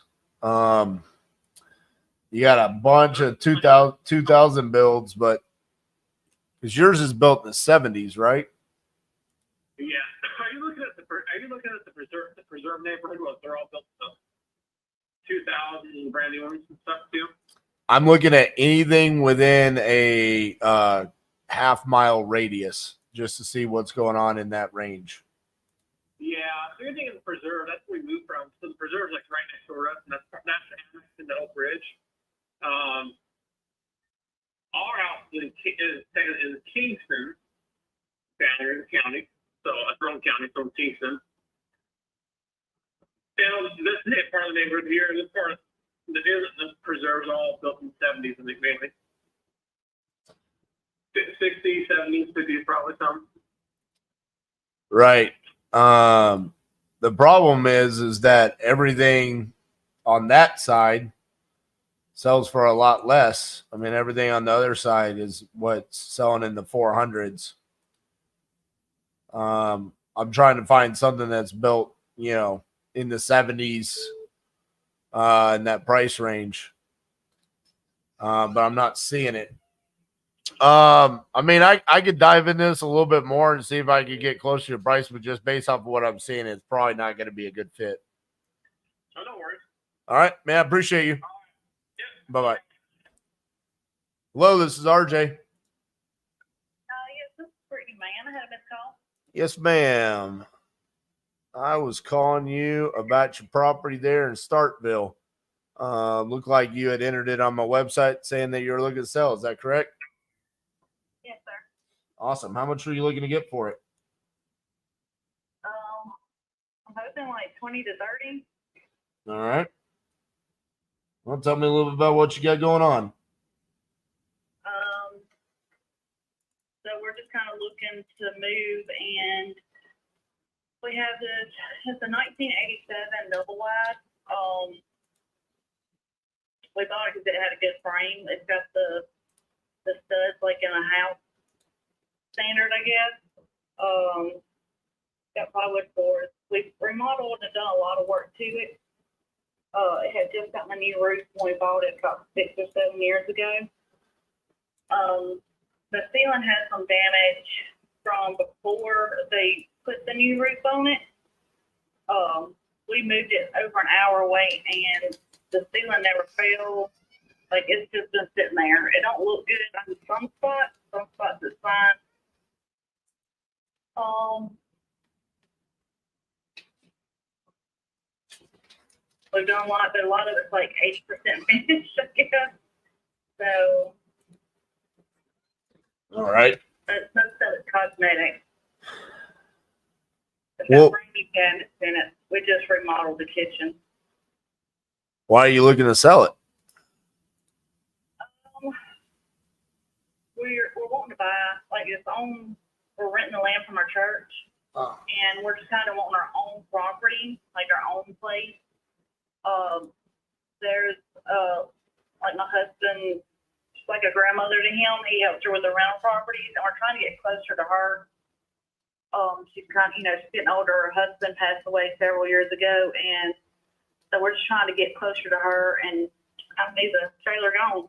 You got a bunch of 2000 builds, but because yours is built in the 70s, right? Yeah. Are you looking at the preserve neighborhood? Well, they're all built in the 2000 brand new ones and stuff too. I'm looking at anything within a half-mile radius just to see what's going on in that range. Yeah, so anything in the preserve, that's where we moved from. So the preserve's like right next to us, and that's in the Oak Ridge. Our house is in Kingston, down here in the county. this is part of the neighborhood here. This part of the preserves all built in the 70s, I think, mainly. 60s, 70s, 50s, probably some. Right. The problem is that everything on that side sells for a lot less. I mean, everything on the other side is what's selling in the 400s. I'm trying to find something that's built, you know, in the 70s, in that price range. But I'm not seeing it. I mean, I could dive in this a little bit more and see if I could get closer to price, but just based off of what I'm seeing, it's probably not going to be a good fit. Oh, no worries. All right, man. I appreciate you. Yep. Bye-bye. Hello, this is RJ. Yes, this is Brittany, ma'am. I had a missed call. Yes, ma'am. I was calling you about your property there in Starkville. Looked like you had entered it on my website saying that you were looking to sell. Is that correct? Yes, sir. Awesome. How much were you looking to get for it? I'm hoping like 20 to 30. All right. Well, tell me a little bit about what you got going on. So we're just kind of looking to move, and we have this. It's a 1987 double wide. We bought it because it had a good frame. It's got the studs like in a house standard, I guess. Got plywood floors. We remodeled and done a lot of work to it. It had just gotten a new roof when we bought it about 6 or 7 years ago. The ceiling has some damage from before they put the new roof on it. We moved it over an hour away, and the ceiling never fell. Like, it's just been sitting there. It don't look good on some spots. Some spots it's fine. We've done a lot, but a lot of it's like 80% finished, I guess. So, All right. but most of it's cosmetic. It's Well- got brand new cabinets in it. We just remodeled the kitchen. Why are you looking to sell it? We're wanting to buy, like, we're renting the land from our church, and we're just kind of wanting our own property, like our own place. There's, like my husband, she's like a grandmother to him. He helps her with the rental properties, and we're trying to get closer to her. She's kind of, she's getting older. Her husband passed away several years ago, and so we're just trying to get closer to her, and I need the trailer gone.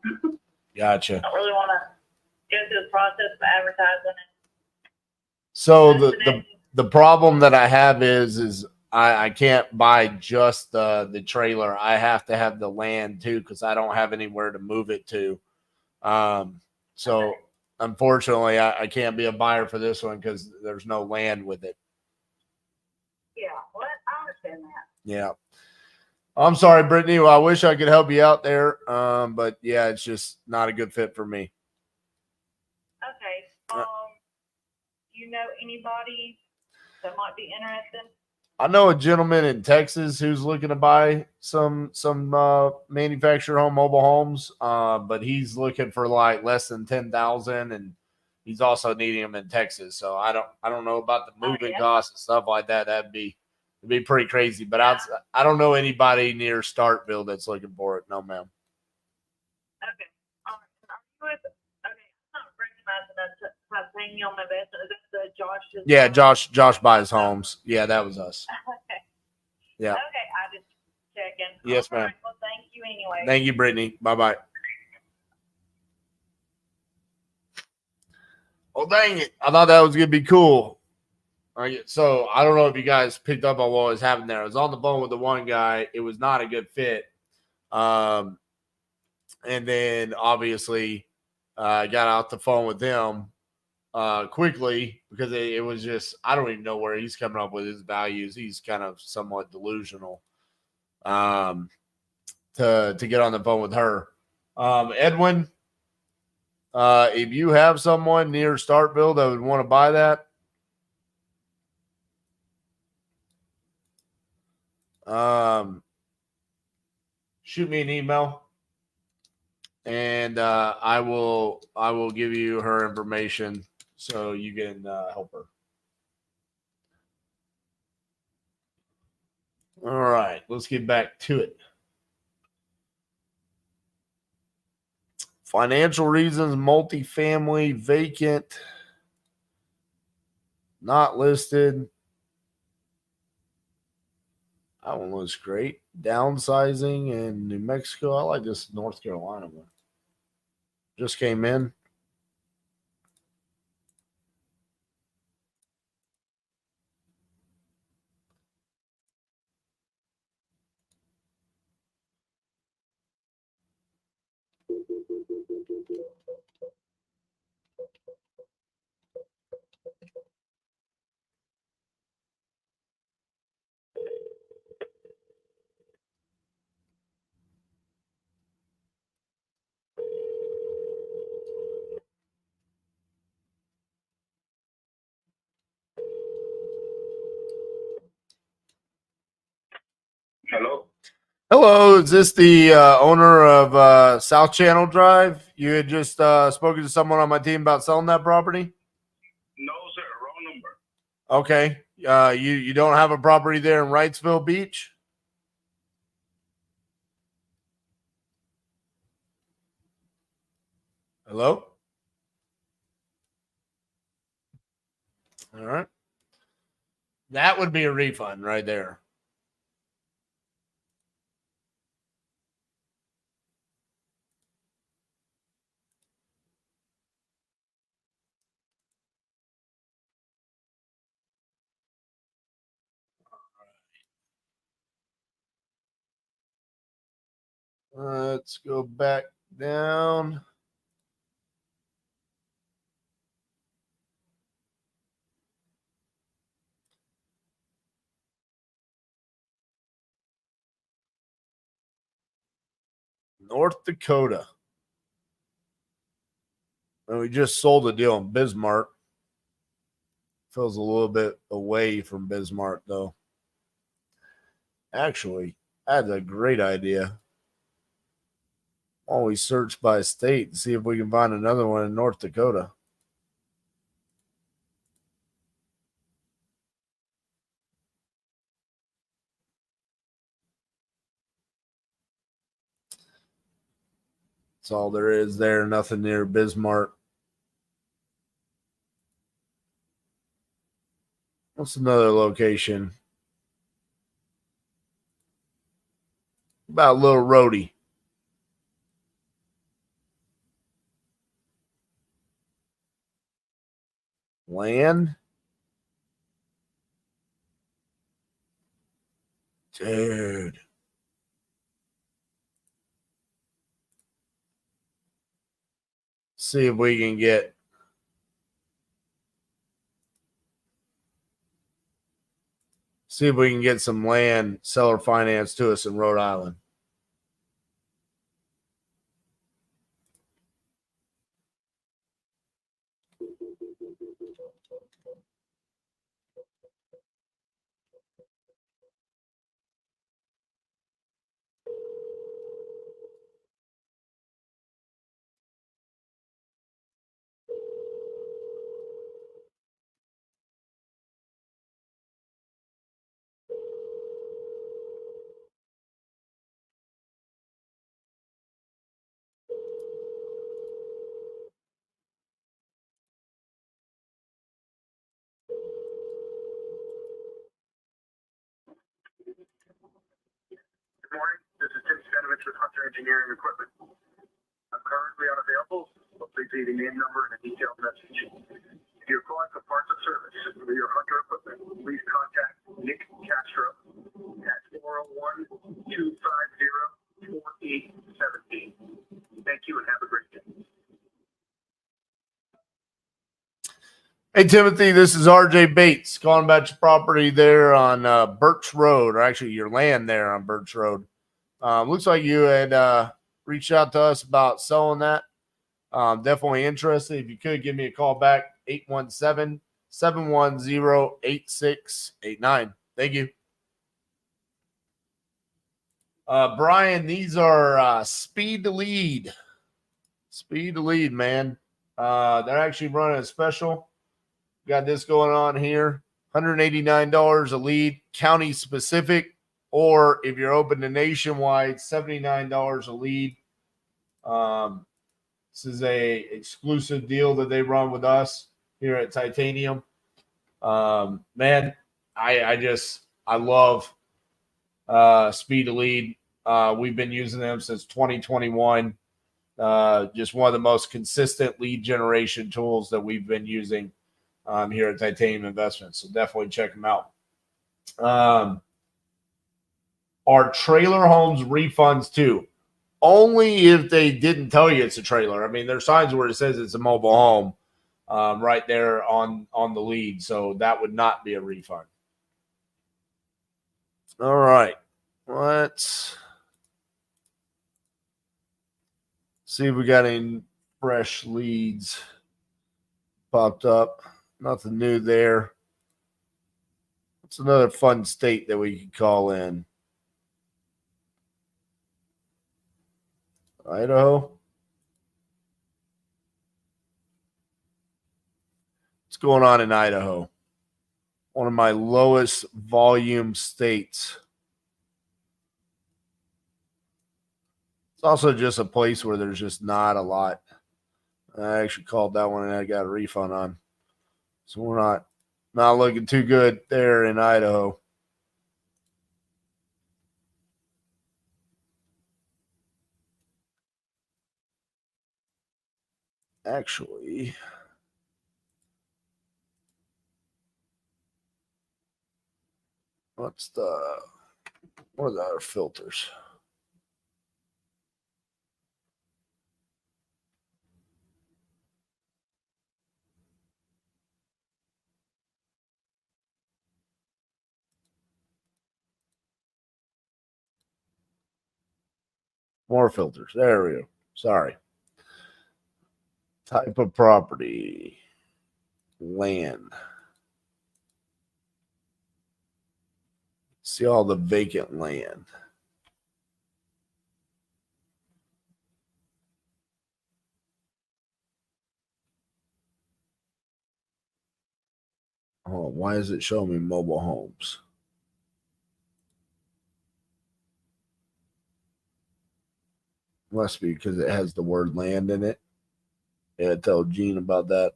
Gotcha. I don't really want to go through the process of advertising it. So the problem that I have is I can't buy just the trailer. I have to have the land too, because I don't have anywhere to move it to. So unfortunately, I can't be a buyer for this one because there's no land with it. Yeah, well, I understand that. Yeah. I'm sorry, Brittany. Well, I wish I could help you out there. But yeah, it's just not a good fit for me. Okay. You know anybody that might be interested? I know a gentleman in Texas who's looking to buy some manufactured home mobile homes, but he's looking for like less than 10,000, and he's also needing them in Texas. So I don't know about the moving costs and stuff like that. It'd be pretty crazy. But I don't know anybody near Starkville that's looking for it. No, ma'am. Okay. Are you with? Okay, I'm not recognizing that titanium investment. Is that the Josh's? Yeah, Josh buys homes. Yeah, that was us. Okay. Yeah. Okay, I just checking. Yes, All ma'am. right, well, thank you anyway. Thank you, Brittany. Bye-bye. Oh, dang it. I thought that was going to be cool. All right, so I don't know if you guys picked up on what was happening there. I was on the phone with the one guy. It was not a good fit. And then obviously I got off the phone with him quickly because it was just, I don't even know where he's coming up with his values. He's kind of somewhat delusional to get on the phone with her. Edwin, if you have someone near Starkville that would want to buy that, shoot me an email, and I will give you her information so you can help her. All right, let's get back to it. Financial reasons, multifamily, vacant, not listed. That one looks great. Downsizing in New Mexico. I like this North Carolina one. Just came in. Hello? Hello, is this the owner of South Channel Drive? You had just spoken to someone on my team about selling that property? No, sir. Wrong number. Okay. You don't have a property there in Wrightsville Beach? Hello? All right. That would be a refund right there. Let's go back down. North Dakota. And we just sold a deal in Bismarck. Feels a little bit away from Bismarck, though. Actually, that's a great idea. Always search by state and see if we can find another one in North Dakota. That's all there is there. Nothing near Bismarck. What's another location? About Little Rhodey. Land? Dude. See if we can get some land seller finance to us in Rhode Island. Good morning. This is Tim Stanovich with Hunter Engineering Equipment. I'm currently unavailable, but please leave a name, number, and a detailed message. If you're calling for parts or service for your Hunter equipment, please contact Nick Castro at 401-250-4817. Thank you and have a great day. Hey, Timothy, this is RJ Bates calling about your property there on Birch Road, or actually your land there on Birch Road. Looks like you had reached out to us about selling that. Definitely interested. If you could give me a call back, 817-710-8689. Thank you. Brian, these are speed to lead. Speed to lead, man. They're actually running a special. Got this going on here. $189 a lead, county specific, or if you're open to nationwide, $79 a lead. This is a exclusive deal that they run with us here at Titanium. Man, I love Speed to Lead. We've been using them since 2021. Just one of the most consistent lead generation tools that we've been using here at Titanium Investments. So definitely check them out. Are trailer homes refunds too? Only if they didn't tell you it's a trailer. I mean, there's signs where it says it's a mobile home right there on the lead. So that would not be a refund. All right. Let's see if we got any fresh leads popped up. Nothing new there. It's another fun state that we could call in. Idaho. What's going on in Idaho? One of my lowest volume states. It's also just a place where there's just not a lot. I actually called that one and I got a refund on. So we're not looking too good there in Idaho. Actually, what are the other filters? More filters. There we go. Sorry. Type of property. Land. See all the vacant land. Oh, why is it showing me mobile homes? Must be because it has the word land in it. Yeah, tell Gene about that.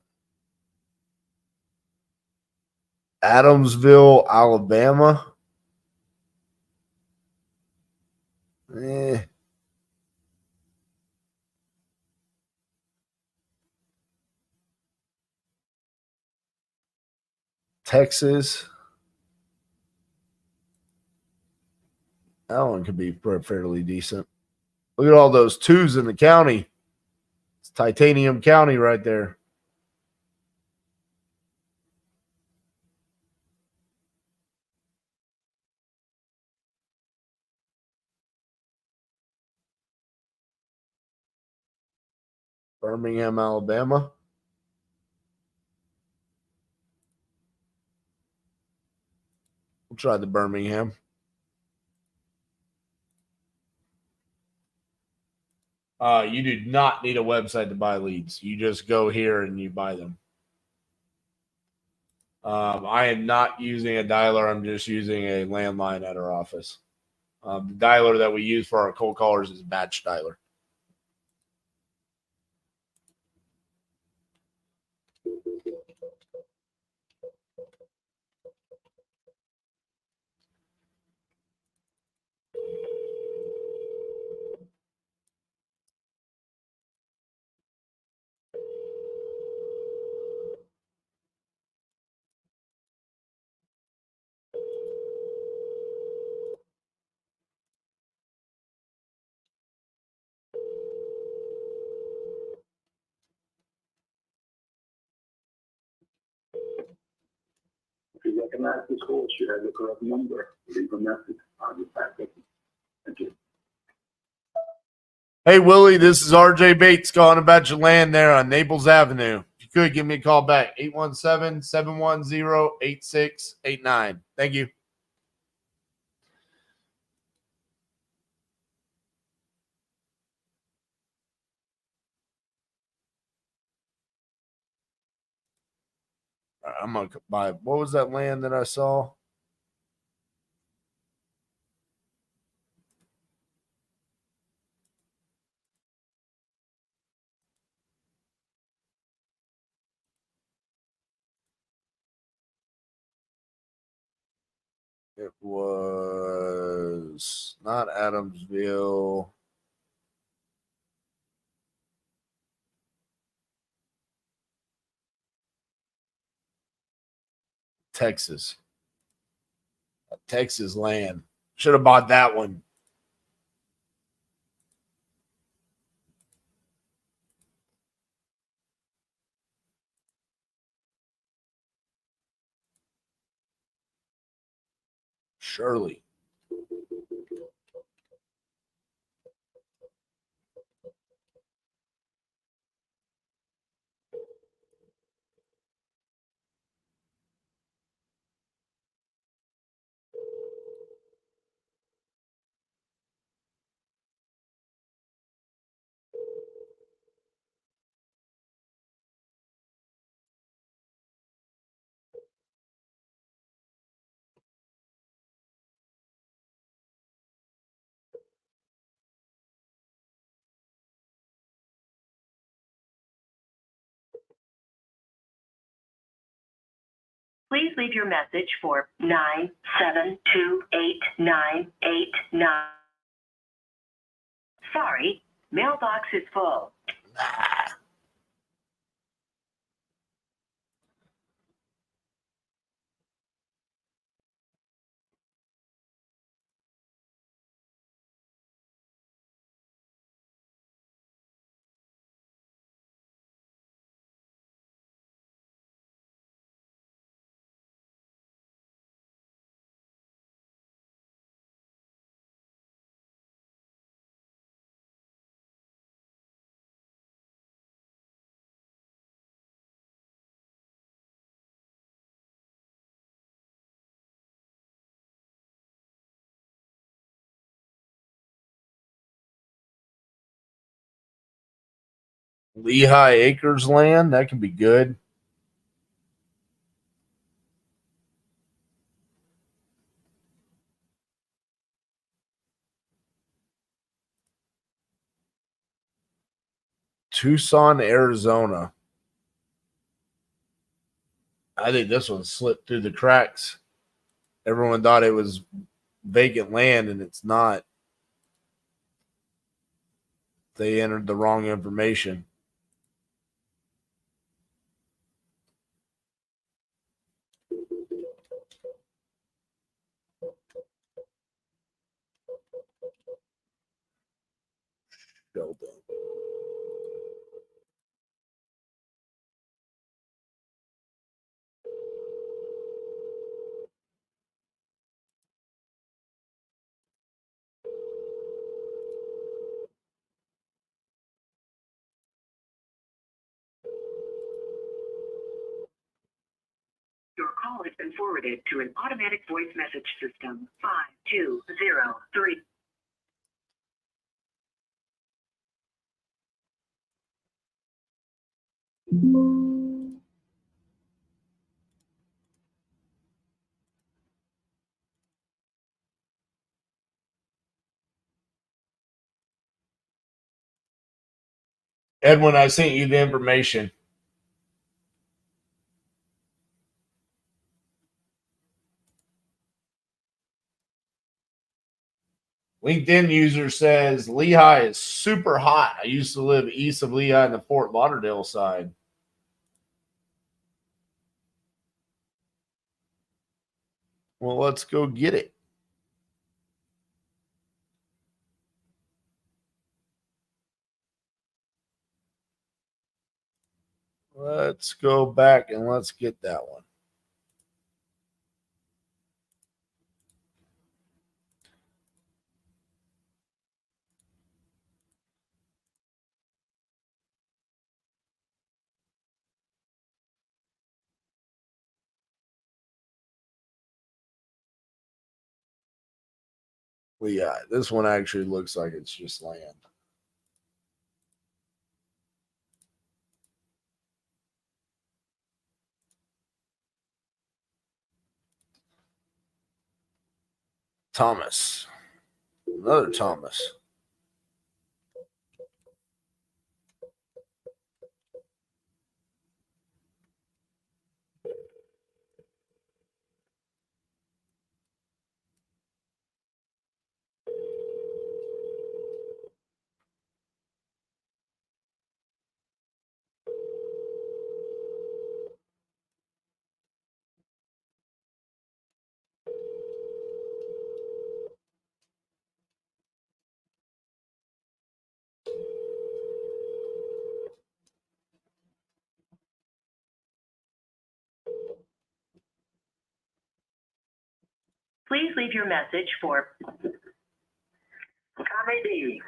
Adamsville, Alabama. Texas. That one could be fairly decent. Look at all those twos in the county. It's Titanium County right there. Birmingham, Alabama. We'll try the Birmingham. You do not need a website to buy leads. You just go here and you buy them. I am not using a dialer. I'm just using a landline at our office. The dialer that we use for our cold callers is batch dialer. If you recognize this call, you have the correct number. Leave a message. I'll get back with you. Thank you. Hey, Willie, this is RJ Bates calling about your land there on Naples Avenue. If you could, give me a call back, 817-710-8689. Thank you. I'm gonna buy. What was that land that I saw? It was not Adamsville. Texas. Texas land. Should have bought that one. Surely. Please leave your message for 9728989. Sorry, mailbox is full. Lehigh Acres land. That could be good. Tucson, Arizona. I think this one slipped through the cracks. Everyone thought it was vacant land, and it's not. They entered the wrong information. Sheldon. Your call has been forwarded to an automatic voice message system. 5203. Edwin, I sent you the information. LinkedIn user says Lehigh is super hot. I used to live east of Lehigh in the Fort Lauderdale side. Well, let's go get it. Let's go back and let's get that one. Lehigh. This one actually looks like it's just land. Thomas. Another Thomas. Please leave your message for Tommy D.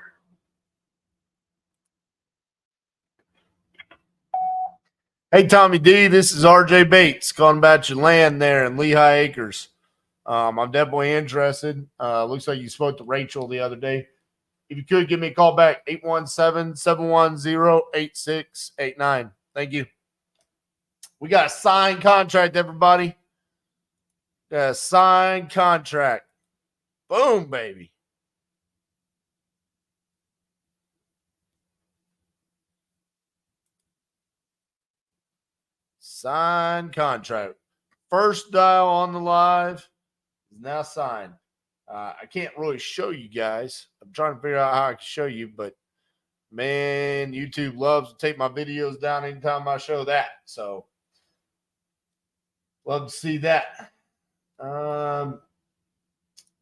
Hey, Tommy D, this is RJ Bates calling about your land there in Lehigh Acres. I'm definitely interested. Looks like you spoke to Rachel the other day. If you could, give me a call back, 817-710-8689. Thank you. We got a signed contract, everybody. Got a signed contract. Boom, baby. Signed contract. First dial on the live is now signed. I can't really show you guys. I'm trying to figure out how I can show you, but man, YouTube loves to take my videos down anytime I show that. So love to see that.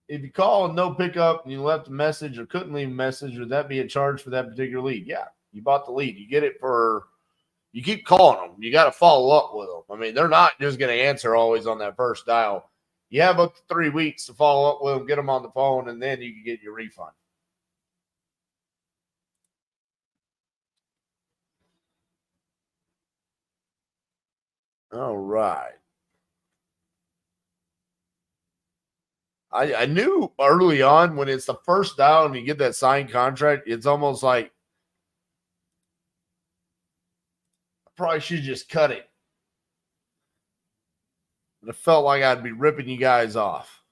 If you call and no pickup and you left a message or couldn't leave a message, would that be a charge for that particular lead? Yeah, you bought the lead. You get it for, you keep calling them. You got to follow up with them. I mean, they're not just going to answer always on that first dial. You have up to 3 weeks to follow up with them, get them on the phone, and then you can get your refund. All right. I knew early on when it's the first dial and you get that signed contract, it's almost like I probably should just cut it. But it felt like I'd be ripping you guys off.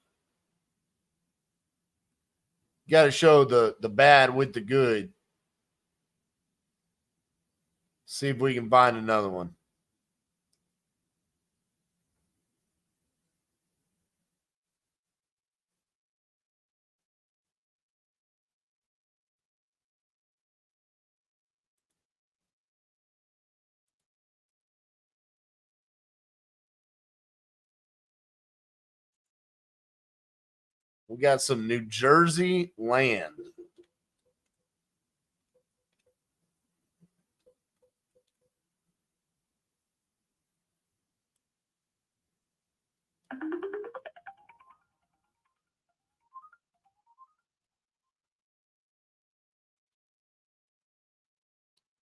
You got to show the bad with the good. See if we can find another one. We got some New Jersey land.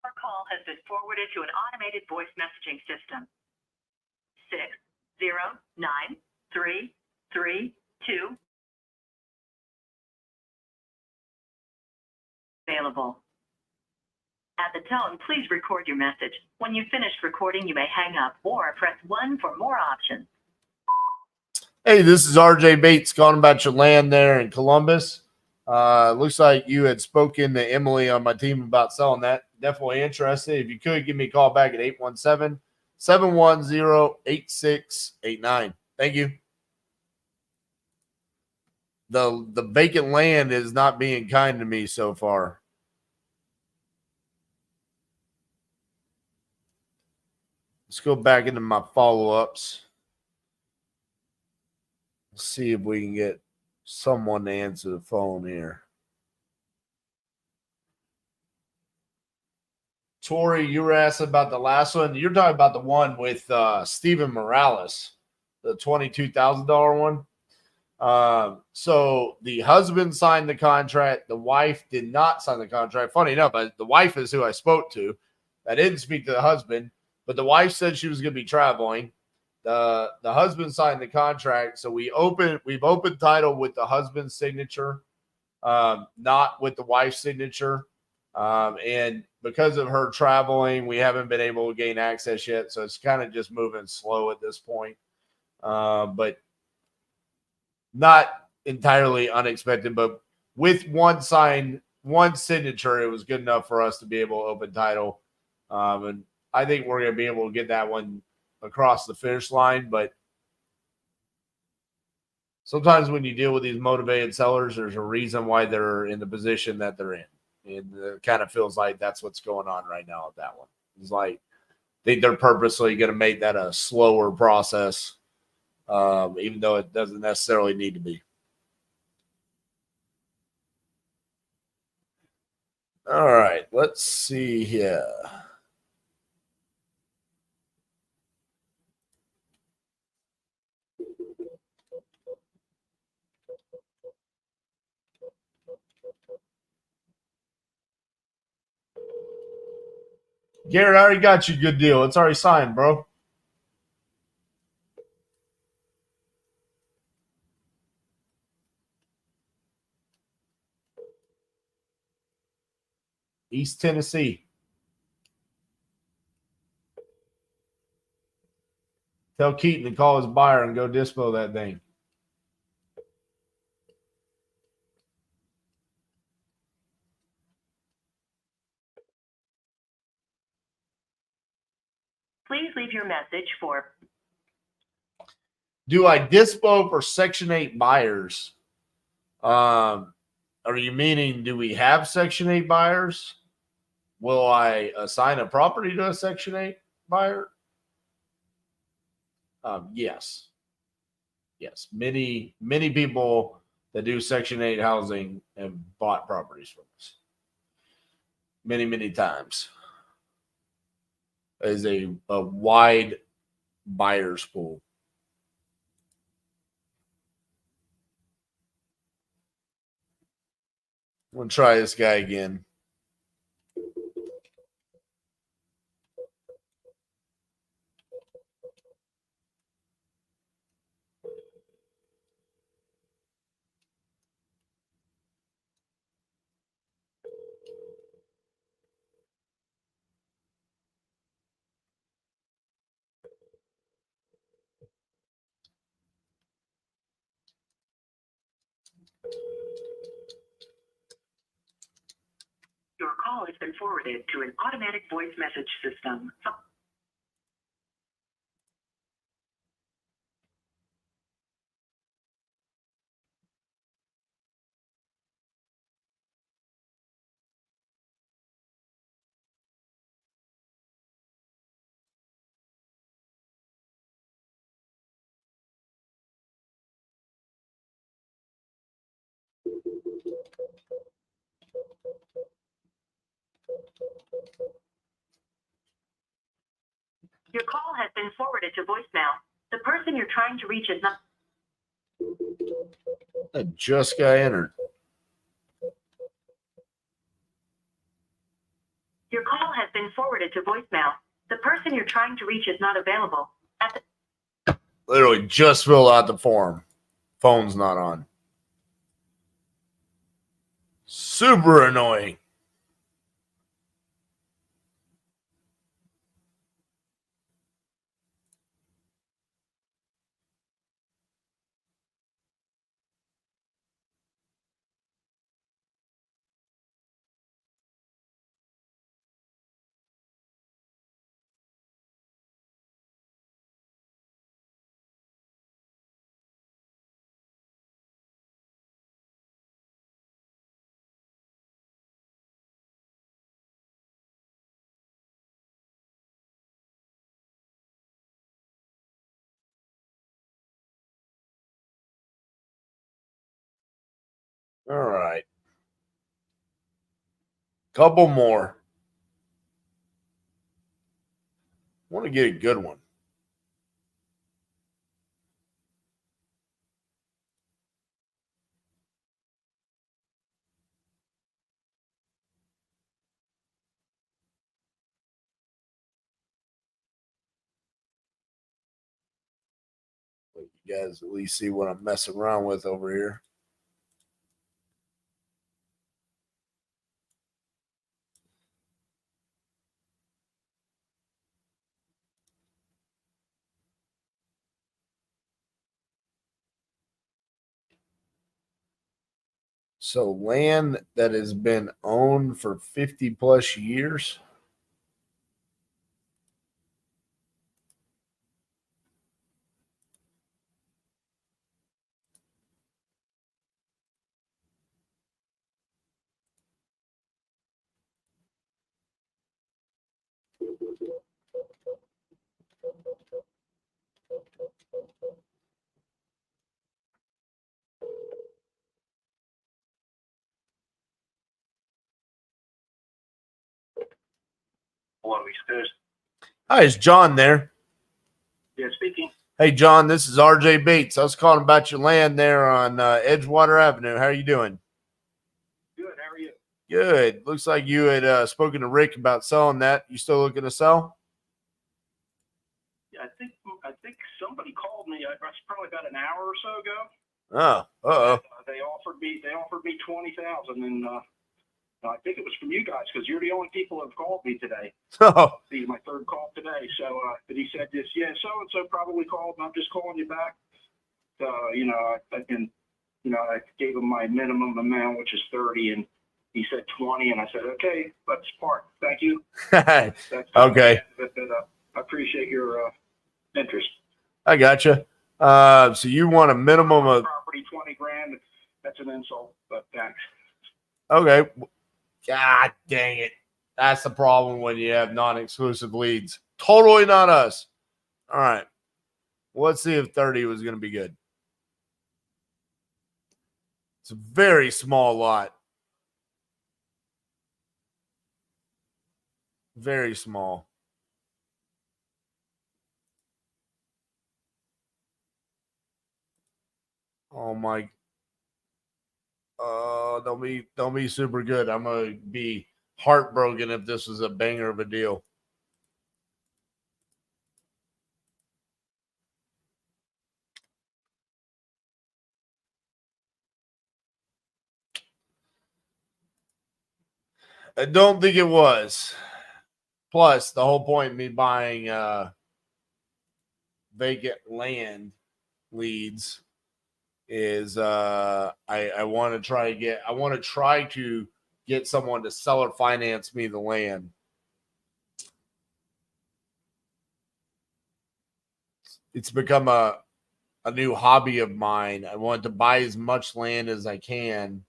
Your call has been forwarded to an automated voice messaging system. 60932 available. At the tone, please record your message. When you've finished recording, you may hang up or press 1 for more options. Hey, this is RJ Bates calling about your land there in Columbus. Looks like you had spoken to Emily on my team about selling that. Definitely interested. If you could, give me a call back at 817-710-8689. Thank you. The vacant land is not being kind to me so far. Let's go back into my follow-ups. See if we can get someone to answer the phone here. Tori, you were asking about the last one. You're talking about the one with Steven Morales, the $22,000 one. So the husband signed the contract. The wife did not sign the contract. Funny enough, the wife is who I spoke to. I didn't speak to the husband, but the wife said she was going to be traveling. The husband signed the contract. So we've opened title with the husband's signature, not with the wife's signature. And because of her traveling, we haven't been able to gain access yet. So it's kind of just moving slow at this point. But entirely unexpected, but with one signature, it was good enough for us to be able to open title. And I think we're going to be able to get that one across the finish line. But sometimes when you deal with these motivated sellers, there's a reason why they're in the position that they're in. And it kind of feels like that's what's going on right now with that one. It's like, I think they're purposely going to make that a slower process, even though it doesn't necessarily need to be. All right, let's see here. Garrett, I already got you a good deal. It's already signed, bro. East Tennessee. Tell Keaton to call his buyer and go dispo that thing. Please leave your message for. Do I dispo for Section 8 buyers? Are you meaning, do we have Section 8 buyers? Will I assign a property to a Section 8 buyer? Yes. Yes. Many people that do Section 8 housing have bought properties from us. Many times. Is a wide buyer's pool. I'm going to try this guy again. Your call has been forwarded to an automatic voice message system. Your call has been forwarded to voicemail. The person you're trying to reach is not. I just got entered. Your call has been forwarded to voicemail. The person you're trying to reach is not available. Literally just filled out the form. Phone's not on. Super annoying. All right. Couple more. Want to get a good one. Let you guys at least see what I'm messing around with over here. So land that has been owned for 50 plus years. Hello, East Coast. Hi, is John there? Yeah, speaking. Hey, John, this is RJ Bates. I was calling about your land there on Edgewater Avenue. How are you doing? Good. How are you? Good. Looks like you had spoken to Rick about selling that. You still looking to sell? Yeah, I think somebody called me. That's probably about an hour or so ago. Oh, uh-oh. They offered me 20,000, and I think it was from you guys because you're the only people that have called me today. Oh, This is my third call today. So, but he said this. Yeah, so and so probably called, and I'm just calling you back. I gave him my minimum amount, which is 30, and he said 20, and I said, okay, let's part. Thank you. That's okay. I appreciate your interest. I gotcha. So you want a minimum of property, 20 grand. That's an insult, but thanks. okay. God dang it. That's the problem when you have non-exclusive leads. Totally not us. All right. Let's see if 30 was going to be good. It's a very small lot. Very small. Oh my. Don't be super good. I'm gonna be heartbroken if this was a banger of a deal. I don't think it was. Plus, the whole point of me buying vacant land leads is I want to try to get someone to seller finance me the land. It's become a new hobby of mine. I want to buy as much land as I can,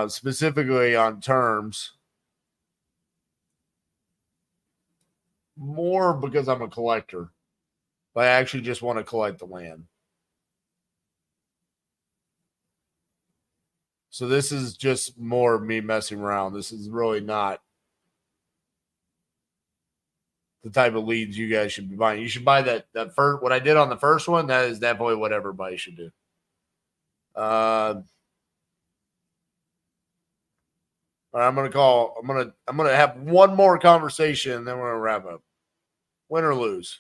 specifically on terms. More because I'm a collector, but I actually just want to collect the land. So this is just more of me messing around. This is really not the type of leads you guys should be buying. You should buy that first. What I did on the first one, that is definitely what everybody should do. All right, I'm gonna have one more conversation, and then we're gonna wrap up. Win or lose.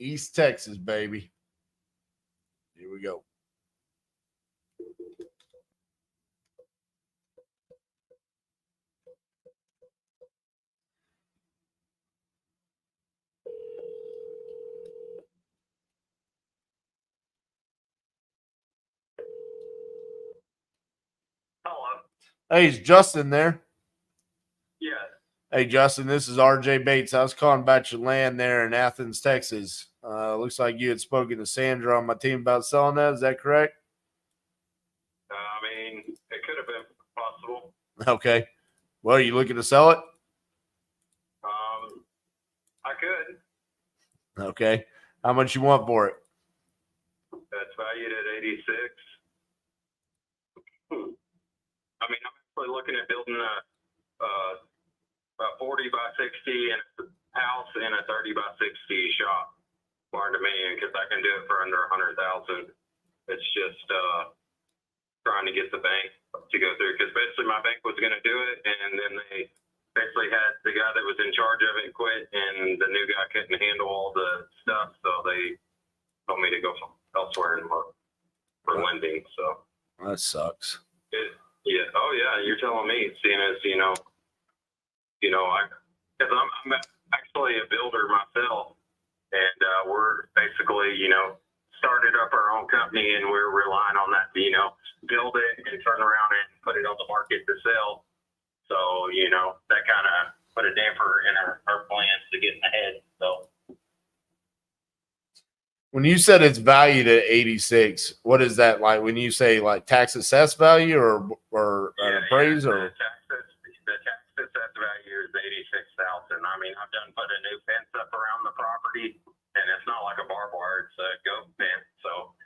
East Texas, baby. Here we go. Hello. Hey, is Justin there? Yeah. Hey, Justin, this is RJ Bates. I was calling about your land there in Athens, Texas. Looks like you had spoken to Sandra on my team about selling that. Is that correct? I mean, it could have been possible. Okay. Well, are you looking to sell it? I could. Okay. How much you want for it? That's valued at 86. I mean, I'm actually looking at building a 40 by 60 and a house and a 30 by 60 shop barn dominion because I can do it for under 100,000. It's just trying to get the bank to go through because basically my bank was going to do it and then they basically had the guy that was in charge of it quit, and the new guy couldn't handle all the stuff, so they told me to go elsewhere and look for lending. So That sucks. yeah, oh yeah, you're telling me, seeing as because I'm actually a builder myself, and we're basically started up our own company, and we're relying on that to build it and turn around and put it on the market to sell. So, that kind of put a damper in our plans to get ahead. So, When you said it's valued at 86, what is that like? When you say like tax assessed value or appraised or? The tax assessed value is $86,000. I mean, I've done put a new fence up around the property, and it's not like a barbed wire; it's a goat fence. So,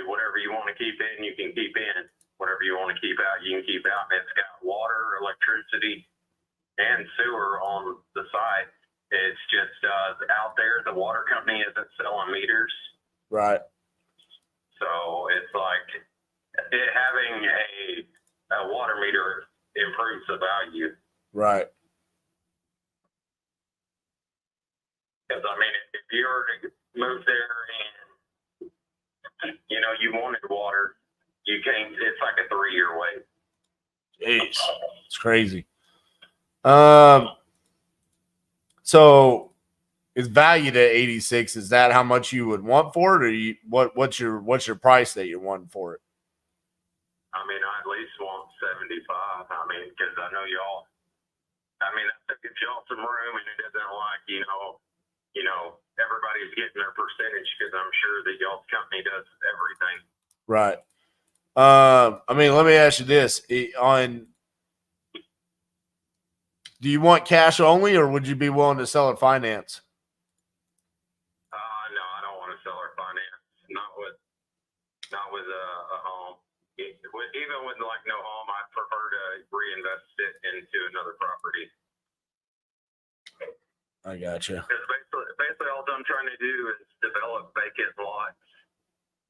whatever you want to keep in, you can keep in. Whatever you want to keep out, you can keep out. And it's got water, electricity, and sewer on the site. It's just out there, the water company isn't selling meters. Right. So it's like having a water meter improves the value. Right. Because, I mean, if you were to move there and, you wanted water, you can't, it's like a 3-year wait. Jeez. It's crazy. So it's valued at 86. Is that how much you would want for it, or what's your price that you're wanting for it? I mean, I at least want 75. I mean, because I know y'all. I mean, that gives y'all some room, and it isn't like everybody's getting their percentage, because I'm sure that y'all's company does everything. Right. I mean, let me ask you this: do you want cash only, or would you be willing to sell it finance? No, I don't want to sell or finance. Not with a home. Even with like no home, I prefer to reinvest it into another property. I gotcha. Because basically all I'm trying to do is develop vacant lots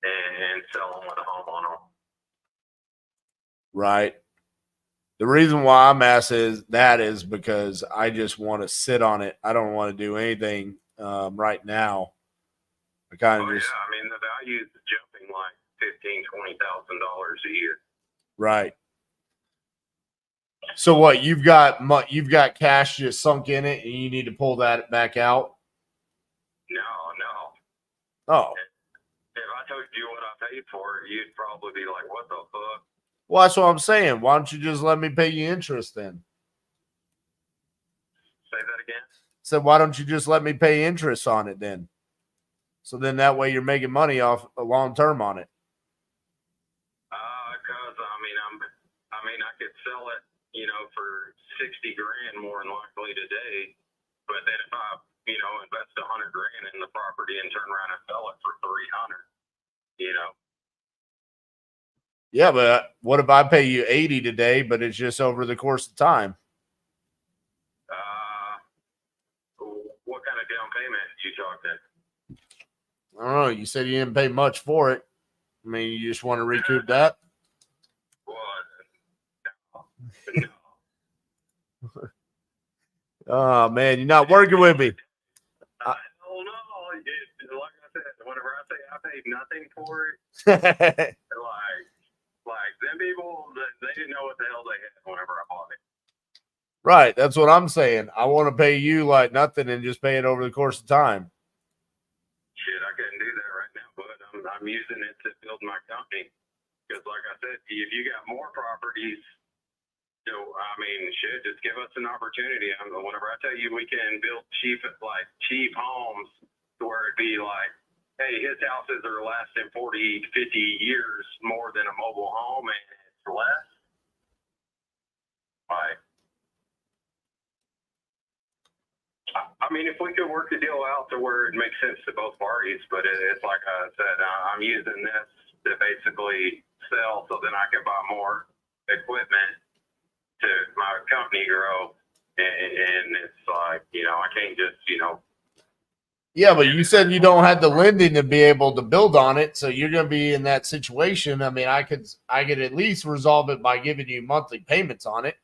and sell them with a home on them. Right. The reason why I'm asking that is because I just want to sit on it. I don't want to do anything right now. I kind of Yeah, I mean, the value is jumping like $15,000, $20,000 a year. Right. So what, you've got cash just sunk in it, and you need to pull that back out? No. Oh. If I told you what I paid for it, you'd probably be like, what the fuck? Well, that's what I'm saying. Why don't you just let me pay you interest then? Say that again? So why don't you just let me pay interest on it then? So then that way you're making money off a long term on it. Because I could sell it, for $60,000 more than likely today. But then if I, invest $100,000 in the property and turn around and sell it for $300,000, Yeah, but what if I pay you 80 today, but it's just over the course of time? What kind of down payment you talking? I don't know. You said you didn't pay much for it. I mean, you just want to recoup that? No. Oh, man, you're not working with me. I don't know. Like I said, whenever I say I paid nothing for it, like them people, they didn't know what the hell they had whenever I bought it. Right. That's what I'm saying. I want to pay you like nothing and just pay it over the course of time. Shit, I couldn't do that right now, but I'm using it to build my company. Because like I said, if you got more properties, shit, just give us an opportunity. Whenever I tell you we can build cheap homes to where it'd be like, hey, his houses are lasting 40, 50 years more than a mobile home, and it's less. If we could work the deal out to where it makes sense to both parties, but it's like I said, I'm using this to basically sell so then I can buy more equipment to my company grow. And it's like, I can't just, Yeah, but you said you don't have the lending to be able to build on it, so you're going to be in that situation. I mean, I could at least resolve it by giving you monthly payments on it.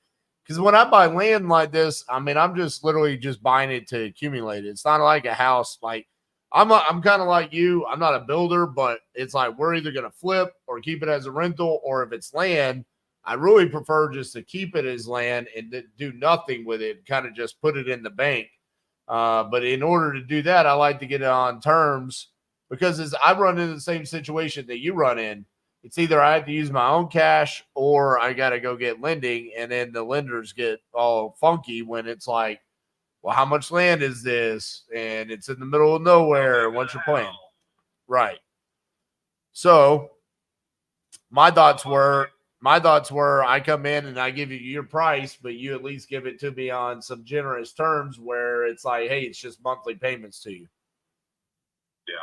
Because when I buy land like this, I mean, I'm just literally just buying it to accumulate it. It's not like a house. Like I'm kind of like you. I'm not a builder, but it's like we're either going to flip or keep it as a rental, or if it's land, I really prefer just to keep it as land and do nothing with it, kind of just put it in the bank. But in order to do that, I like to get it on terms, because as I run into the same situation that you run in, it's either I have to use my own cash or I got to go get lending, and then the lenders get all funky when it's like, well, how much land is this? And it's in the middle of nowhere. What's your plan? Right. So my thoughts were I come in and I give you your price, but you at least give it to me on some generous terms where it's like, hey, it's just monthly payments to you. Yeah.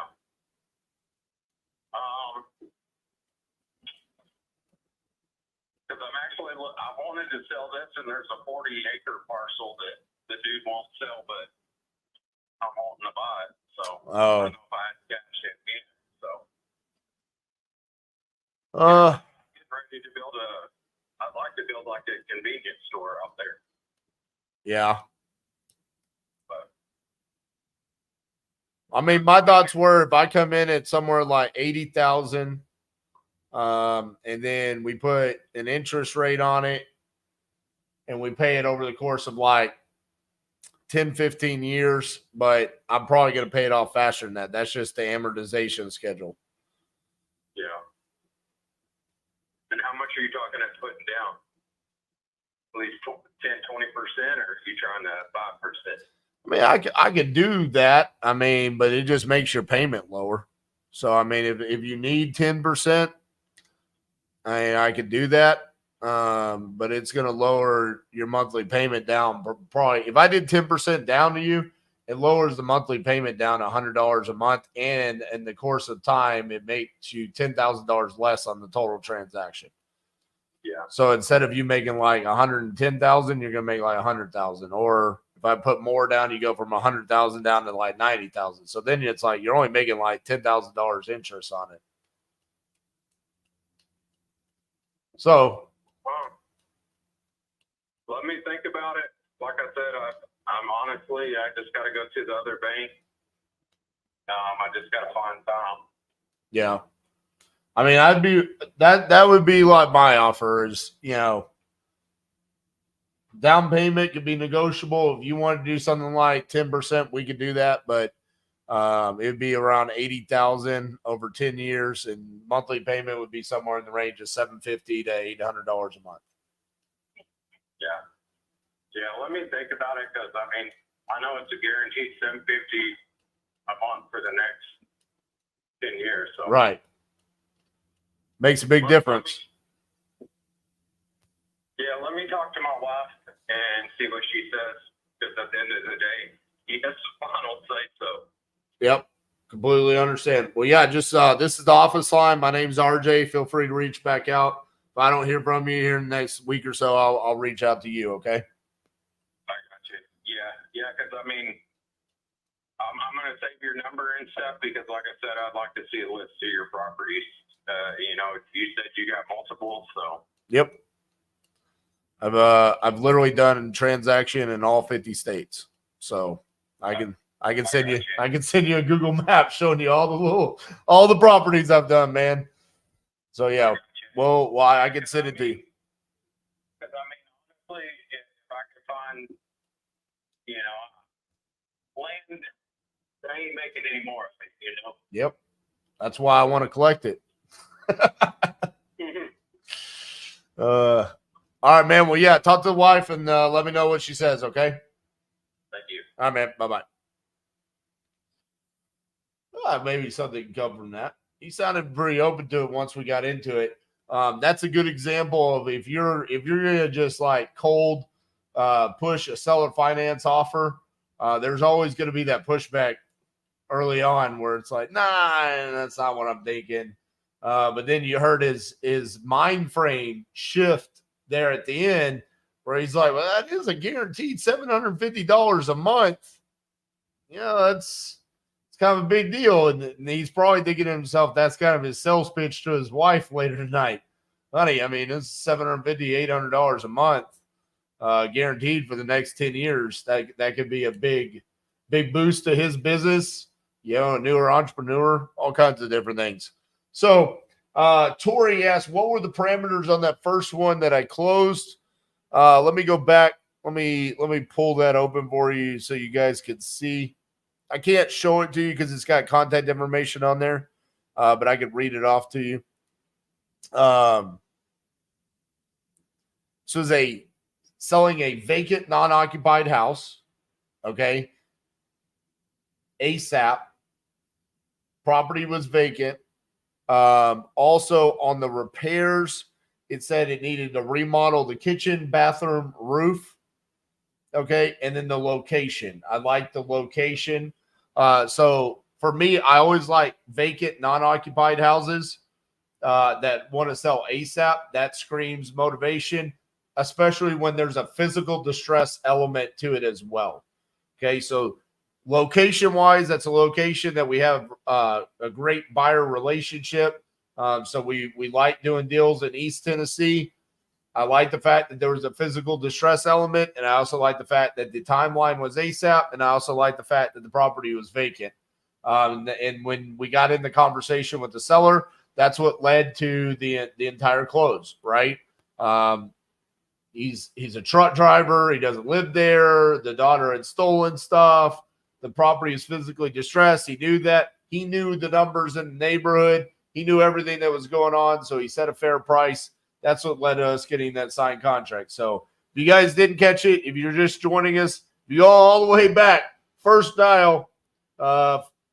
Because I wanted to sell this, and there's a 40-acre parcel that the dude won't sell, but I'm wanting to buy it. So I don't know if I had cash in me. So getting ready to build I'd like to build like a convenience store out there. Yeah. But I mean, my thoughts were if I come in at somewhere like 80,000, and then we put an interest rate on it and we pay it over the course of like 10, 15 years, but I'm probably going to pay it off faster than that. That's just the amortization schedule. yeah. And how much are you talking at putting down? At least 10, 20%, or are you trying to 5%? I mean, I could do that. I mean, but it just makes your payment lower. So, I mean, if you need 10%, I could do that. But it's going to lower your monthly payment down. Probably if I did 10% down to you, it lowers the monthly payment down to $100 a month. And in the course of time, it makes you $10,000 less on the total transaction. Yeah. So instead of you making like 110,000, you're going to make like 100,000. Or if I put more down, you go from 100,000 down to like 90,000. So then it's like you're only making like $10,000 interest on it. So, let me think about it. Like I said, I'm honestly, I just got to go to the other bank. I just got to find time. yeah. I mean, that would be like my offer is, down payment could be negotiable. If you want to do something like 10%, we could do that, but it'd be around 80,000 over 10 years, and monthly payment would be somewhere in the range of $750 to $800 a month. Yeah. Yeah, let me think about it, because I mean, I know it's a guaranteed $750 a month for the next 10 years. So right. Makes a big difference. Let me talk to my wife and see what she says, because at the end of the day, he has the final say so. Yep. Completely understand. Well, yeah, just this is the office line. My name's RJ. Feel free to reach back out. If I don't hear from you here in the next week or so, I'll reach out to you, okay? I got you. Yeah, because I mean, I'm going to save your number and stuff, because like I said, I'd like to see a list of your properties. You said you got multiple, so. Yep. I've literally done a transaction in all 50 states. So I can send you a Google map showing you all the properties I've done, man. So yeah, well, I can send it to you. Because I mean, honestly, if I could find, land, I ain't making any more of it, Yep. That's why I want to collect it. All right, man. Well, yeah, talk to the wife and let me know what she says, okay? Thank you. All right, man. Bye-bye. Maybe something can come from that. He sounded pretty open to it once we got into it. That's a good example of if you're gonna just like cold push a seller finance offer, there's always going to be that pushback early on where it's like, nah, that's not what I'm thinking. But then you heard his mind frame shift there at the end where he's like, well, that is a guaranteed $750 a month. It's kind of a big deal. And he's probably thinking to himself, that's kind of his sales pitch to his wife later tonight. Honey, I mean, it's $750, $800 a month. guaranteed for the next 10 years. That could be a big boost to his business. You know, a newer entrepreneur, all kinds of different things. So Tori asked, what were the parameters on that first one that I closed? Let me go back. Let me pull that open for you so you guys can see. I can't show it to you because it's got contact information on there, but I could read it off to you. So it's selling a vacant, non-occupied house. Okay. ASAP. Property was vacant. Also on the repairs, it said it needed to remodel the kitchen, bathroom, roof. Okay. And then the location. I like the location. So for me, I always like vacant, non-occupied houses that want to sell ASAP. That screams motivation, especially when there's a physical distress element to it as well. Okay. So location-wise, that's a location that we have a great buyer relationship. So we like doing deals in East Tennessee. I like the fact that there was a physical distress element, and I also like the fact that the timeline was ASAP, and I also like the fact that the property was vacant. And when we got in the conversation with the seller, that's what led to the entire close, right? He's a truck driver. He doesn't live there. The daughter had stolen stuff. The property is physically distressed. He knew that. He knew the numbers in the neighborhood. He knew everything that was going on, so he set a fair price. That's what led to us getting that signed contract. So if you guys didn't catch it, if you're just joining us, if you all the way back, first dial,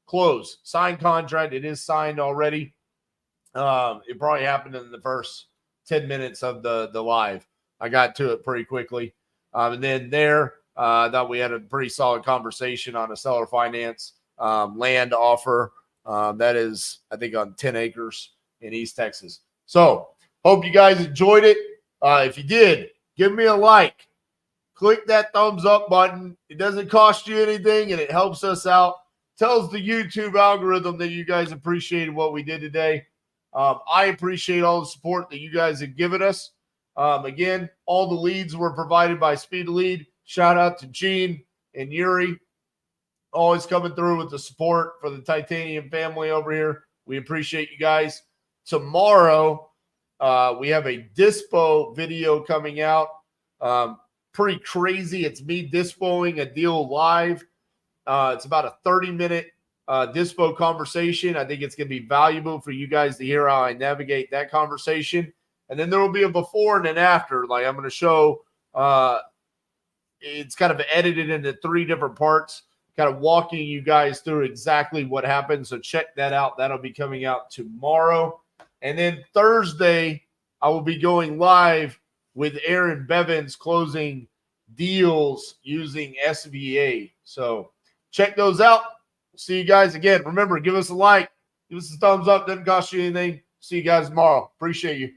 close, signed contract. It is signed already. It probably happened in the first 10 minutes of the live. I got to it pretty quickly. And then I thought we had a pretty solid conversation on a seller finance land offer. That is, I think, on 10 acres in East Texas. So hope you guys enjoyed it. If you did, give me a like. Click that thumbs up button. It doesn't cost you anything, and it helps us out. Tells the YouTube algorithm that you guys appreciated what we did today. I appreciate all the support that you guys have given us. Again, all the leads were provided by Speed Lead. Shout out to Gene and Yuri. Always coming through with the support for the Titanium family over here. We appreciate you guys. Tomorrow, we have a dispo video coming out. Pretty crazy. It's me dispoing a deal live. It's about a 30-minute dispo conversation. I think it's going to be valuable for you guys to hear how I navigate that conversation. And then there will be a before and an after. Like I'm going to show it's kind of edited into 3 different parts, kind of walking you guys through exactly what happened. So check that out. That'll be coming out tomorrow. And then Thursday, I will be going live with Aaron Bevins closing deals using SVA. So check those out. See you guys again. Remember, give us a like, give us a thumbs up. Doesn't cost you anything. See you guys tomorrow. Appreciate you.